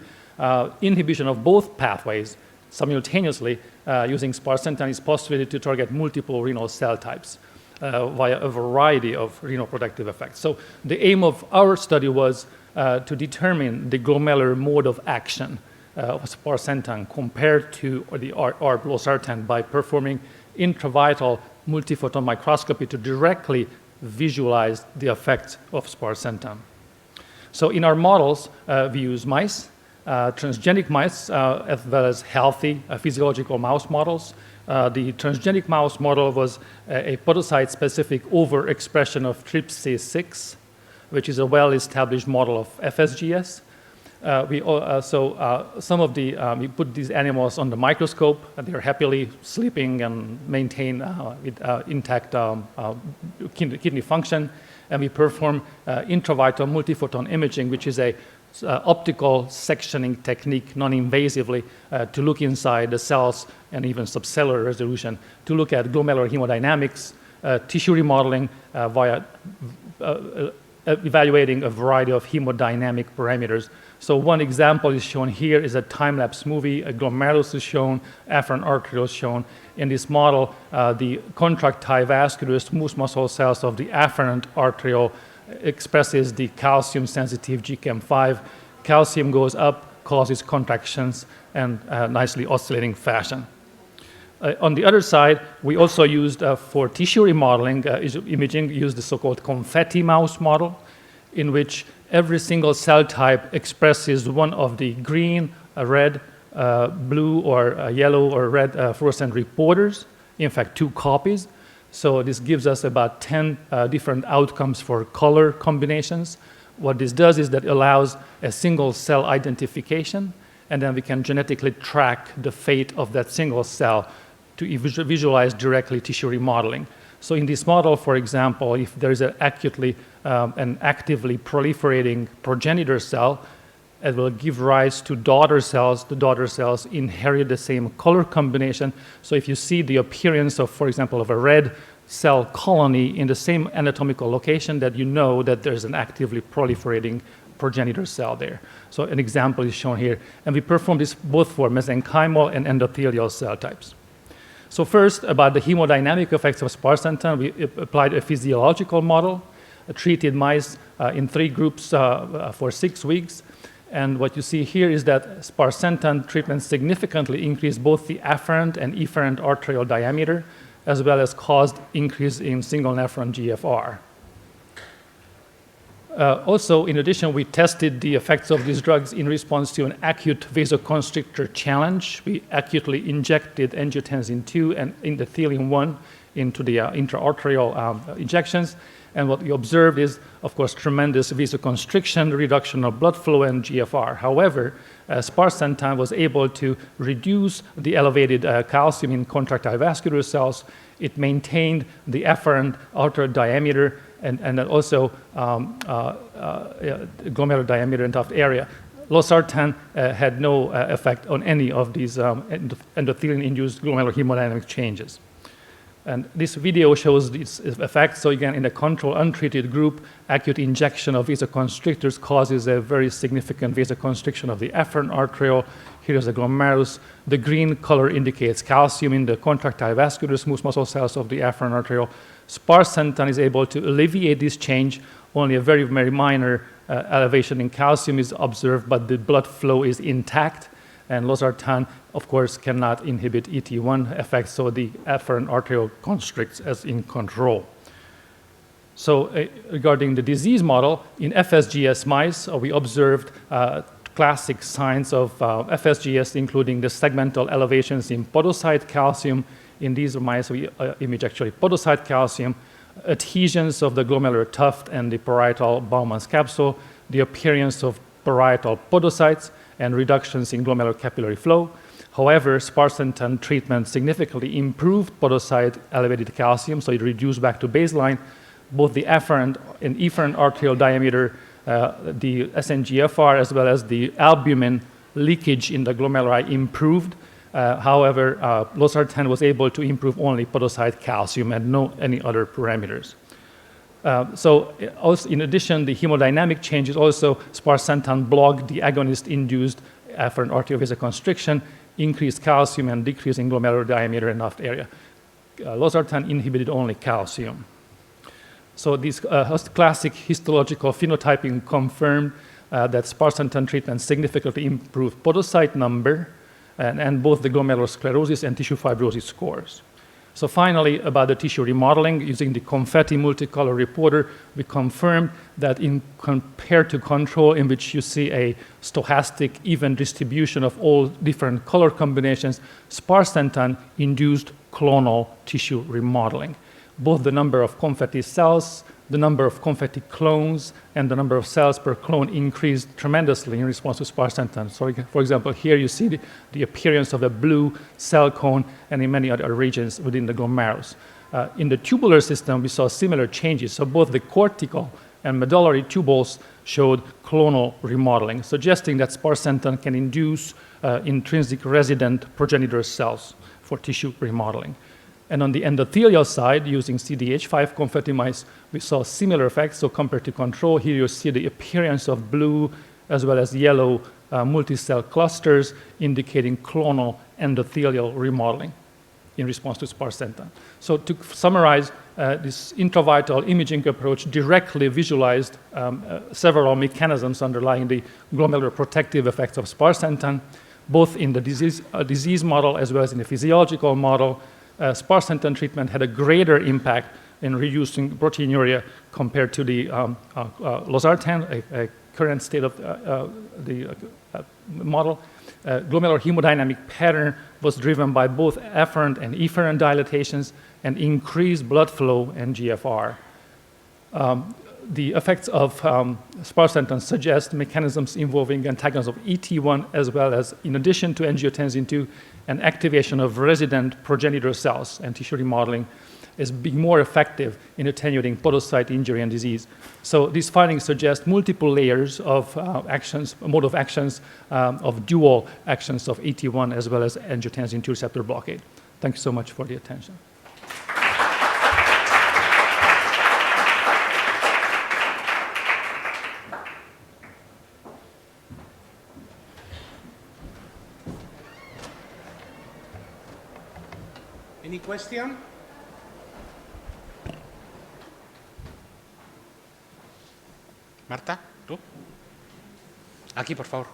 inhibition of both pathways simultaneously using sparsentan is postulated to target multiple renal cell types via a variety of renal protective effects. So the aim of our study was to determine the glomerular mode of action of sparsentan compared to the losartan by performing intravital multiphoton microscopy to directly visualize the effects of sparsentan. So in our models, we use mice, transgenic mice, as well as healthy physiological mouse models. The transgenic mouse model was a podocyte-specific overexpression of TRPC6, which is a well-established model of FSGS. We put these animals on the microscope, and they're happily sleeping and maintain intact kidney function. And we perform intravital multiphoton imaging, which is a optical sectioning technique non-invasively to look inside the cells and even subcellular resolution to look at glomerular hemodynamics, tissue remodeling via evaluating a variety of hemodynamic parameters. So one example is shown here is a time-lapse movie. A glomerulus is shown, afferent arteriole is shown. In this model, the contractile vascular smooth muscle cells of the afferent arteriole expresses the calcium-sensitive GCAM5. Calcium goes up, causes contractions, and nicely oscillating fashion. On the other side, we also used for tissue remodeling imaging, used the so-called confetti mouse model, in which every single cell type expresses one of the green, red, blue, or yellow or red fluorescent reporters, in fact 2 copies. So this gives us about 10 different outcomes for color combinations. What this does is that it allows a single cell identification, and then we can genetically track the fate of that single cell to visualize directly tissue remodeling. So in this model, for example, if there is an actively proliferating progenitor cell, it will give rise to daughter cells. The daughter cells inherit the same color combination. So if you see the appearance of, for example, of a red cell colony in the same anatomical location, that you know that there's an actively proliferating progenitor cell there. So an example is shown here. And we perform this both for mesenchymal and endothelial cell types. So first, about the hemodynamic effects of sparsentan, we applied a physiological model, treated mice in 3 groups for 6 weeks. And what you see here is that sparsentan treatment significantly increased both the afferent and efferent arterial diameter, as well as caused increase in single nephron GFR. Also, in addition, we tested the effects of these drugs in response to an acute vasoconstrictor challenge. We acutely injected angiotensin II and endothelin-1 into the intraarterial injections. And what we observed is, of course, tremendous vasoconstriction, reduction of blood flow, and GFR. However, sparsentan was able to reduce the elevated calcium in contractile vascular cells. It maintained the afferent arterial diameter and then also glomerular diameter and tuft area. Losartan had no effect on any of these endothelin-induced glomerular hemodynamic changes. And this video shows these effects. So again, in the control untreated group, acute injection of vasoconstrictors causes a very significant vasoconstriction of the afferent arteriole. Here's the glomerulus. The green color indicates calcium in the contractile vascular smooth muscle cells of the afferent arteriole. Sparsentan is able to alleviate this change. Only a very, very minor elevation in calcium is observed, but the blood flow is intact. And losartan, of course, cannot inhibit ET1 effects, so the afferent arteriole constricts as in control. So regarding the disease model, in FSGS mice, we observed classic signs of FSGS, including the segmental elevations in podocyte calcium. In these mice, we image actually podocyte calcium, adhesions of the glomerular tuft and the parietal Bowman's capsule, the appearance of parietal podocytes, and reductions in glomerular capillary flow. However, sparsentan treatment significantly improved podocyte elevated calcium, so it reduced back to baseline. Both the afferent and efferent arterial diameter, the SNGFR, as well as the albumin leakage in the glomeruli improved. However, losartan was able to improve only podocyte calcium and no any other parameters. So also, in addition, the hemodynamic changes also, sparsentan blocked the agonist-induced afferent arterial vasoconstriction, increased calcium and decrease in glomerular diameter and tuft area. Losartan inhibited only calcium. So this classic histological phenotyping confirmed that sparsentan treatment significantly improved podocyte number and both the glomerular sclerosis and tissue fibrosis scores. So finally, about the tissue remodeling, using the confetti multicolor reporter, we confirmed that compared to control, in which you see a stochastic even distribution of all different color combinations, sparsentan induced clonal tissue remodeling. Both the number of confetti cells, the number of confetti clones, and the number of cells per clone increased tremendously in response to sparsentan. So, for example, here you see the appearance of a blue cell cone, and in many other regions within the glomerulus. In the tubular system, we saw similar changes. So both the cortical and medullary tubules showed clonal remodeling, suggesting that sparsentan can induce intrinsic resident progenitor cells for tissue remodeling. And on the endothelial side, using CDH5 confetti mice, we saw similar effects. So compared to control, here you see the appearance of blue as well as yellow multicell clusters indicating clonal endothelial remodeling in response to sparsentan. So to summarize, this intravital imaging approach directly visualized several mechanisms underlying the glomerular protective effects of sparsentan, both in the disease model as well as in the physiological model. Sparsentan treatment had a greater impact in reducing proteinuria compared to the losartan, a current state of the model. Glomerular hemodynamic pattern was driven by both afferent and efferent dilatations and increased blood flow and GFR. The effects of sparsentan suggest mechanisms involving antagonism of ET1 as well as, in addition to angiotensin II, an activation of resident progenitor cells, and tissue remodeling is being more effective in attenuating podocyte injury and disease. So these findings suggest multiple layers of actions, mode of actions, of dual actions of ET1 as well as angiotensin II receptor blockade. Thank you so much for the attention. Any question? Marta, ¿tú? Aquí, por favor.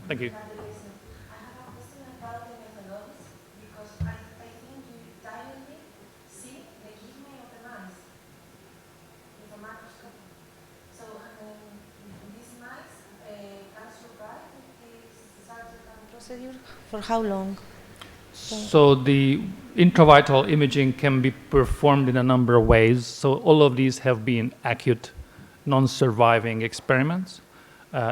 Thank you. For how long? So the intravital imaging can be performed in a number of ways. So all of these have been acute, non-surviving experiments.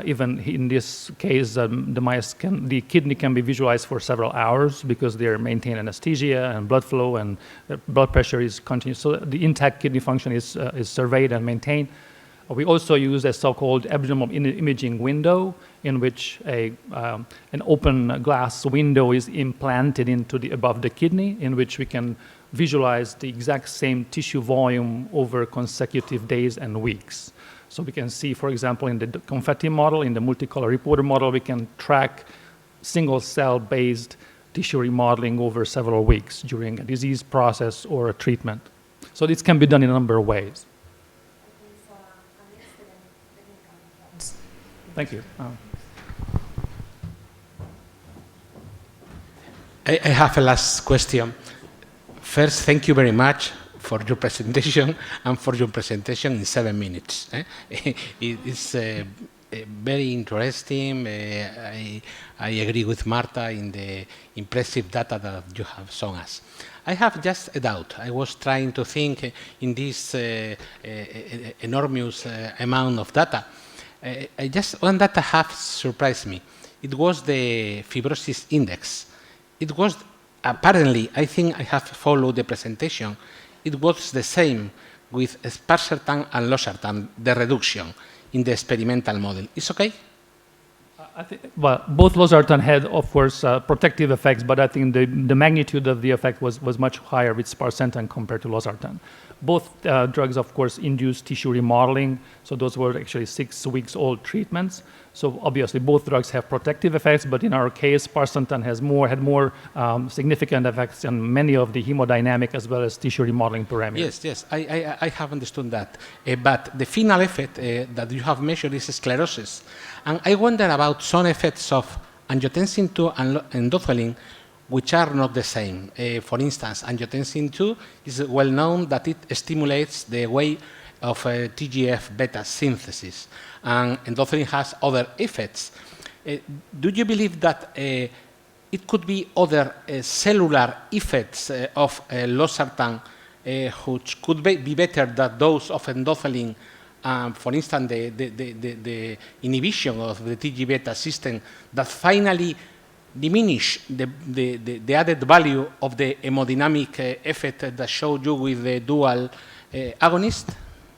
Even in this case, the kidney can be visualized for several hours because they maintain anesthesia and blood flow, and blood pressure is continuous. So the intact kidney function is surveyed and maintained. We also use a so-called abdominal imaging window, in which an open glass window is implanted above the kidney, in which we can visualize the exact same tissue volume over consecutive days and weeks. So we can see, for example, in the confetti model, in the multicolor reporter model, we can track single cell-based tissue remodeling over several weeks during a disease process or a treatment. So this can be done in a number of ways. Thank you. I have a last question. First, thank you very much for your presentation and for your presentation in 7 minutes. It's very interesting. I agree with Marta in the impressive data that you have shown us. I have just a doubt. I was trying to think in this enormous amount of data. One data have surprised me. It was the fibrosis index. It was apparently, I think I have followed the presentation, it was the same with sparsentan and losartan, the reduction in the experimental model. It's okay? Well, both losartan had, of course, protective effects, but I think the magnitude of the effect was much higher with sparsentan compared to losartan. Both drugs, of course, induced tissue remodeling, so those were actually 6 weeks old treatments. So obviously both drugs have protective effects, but in our case, sparsentan had more significant effects on many of the hemodynamic as well as tissue remodeling parameters. Yes, I have understood that. But the final effect that you have measured is sclerosis. And I wonder about some effects of angiotensin II and endothelin which are not the same. For instance, angiotensin II is well known that it stimulates the way of TGF-beta synthesis, and endothelin has other effects. Do you believe that it could be other cellular effects of losartan which could be better than those of endothelin? For instance, the inhibition of the TGF-beta system that finally diminish the added value of the hemodynamic effect that showed you with the dual agonist?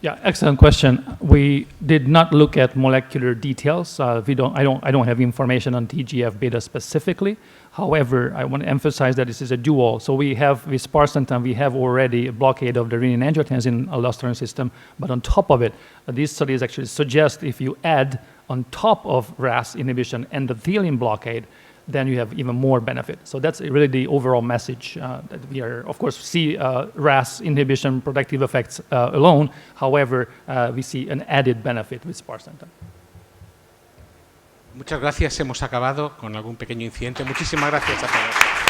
Yeah, excellent question. We did not look at molecular details. I don't have information on TGF-beta specifically. However, I want to emphasize that this is a dual. So we have with sparsentan, we have already a blockade of the renin-angiotensin-aldosterone system, but on top of it, these studies actually suggest if you add on top of RAS inhibition endothelin blockade, then you have even more benefit. So that's really the overall message that we are, of course, see RAS inhibition protective effects alone. However, we see an added benefit with sparsentan. Muchas gracias. Hemos acabado con algún pequeño incidente. Muchísimas gracias a todos.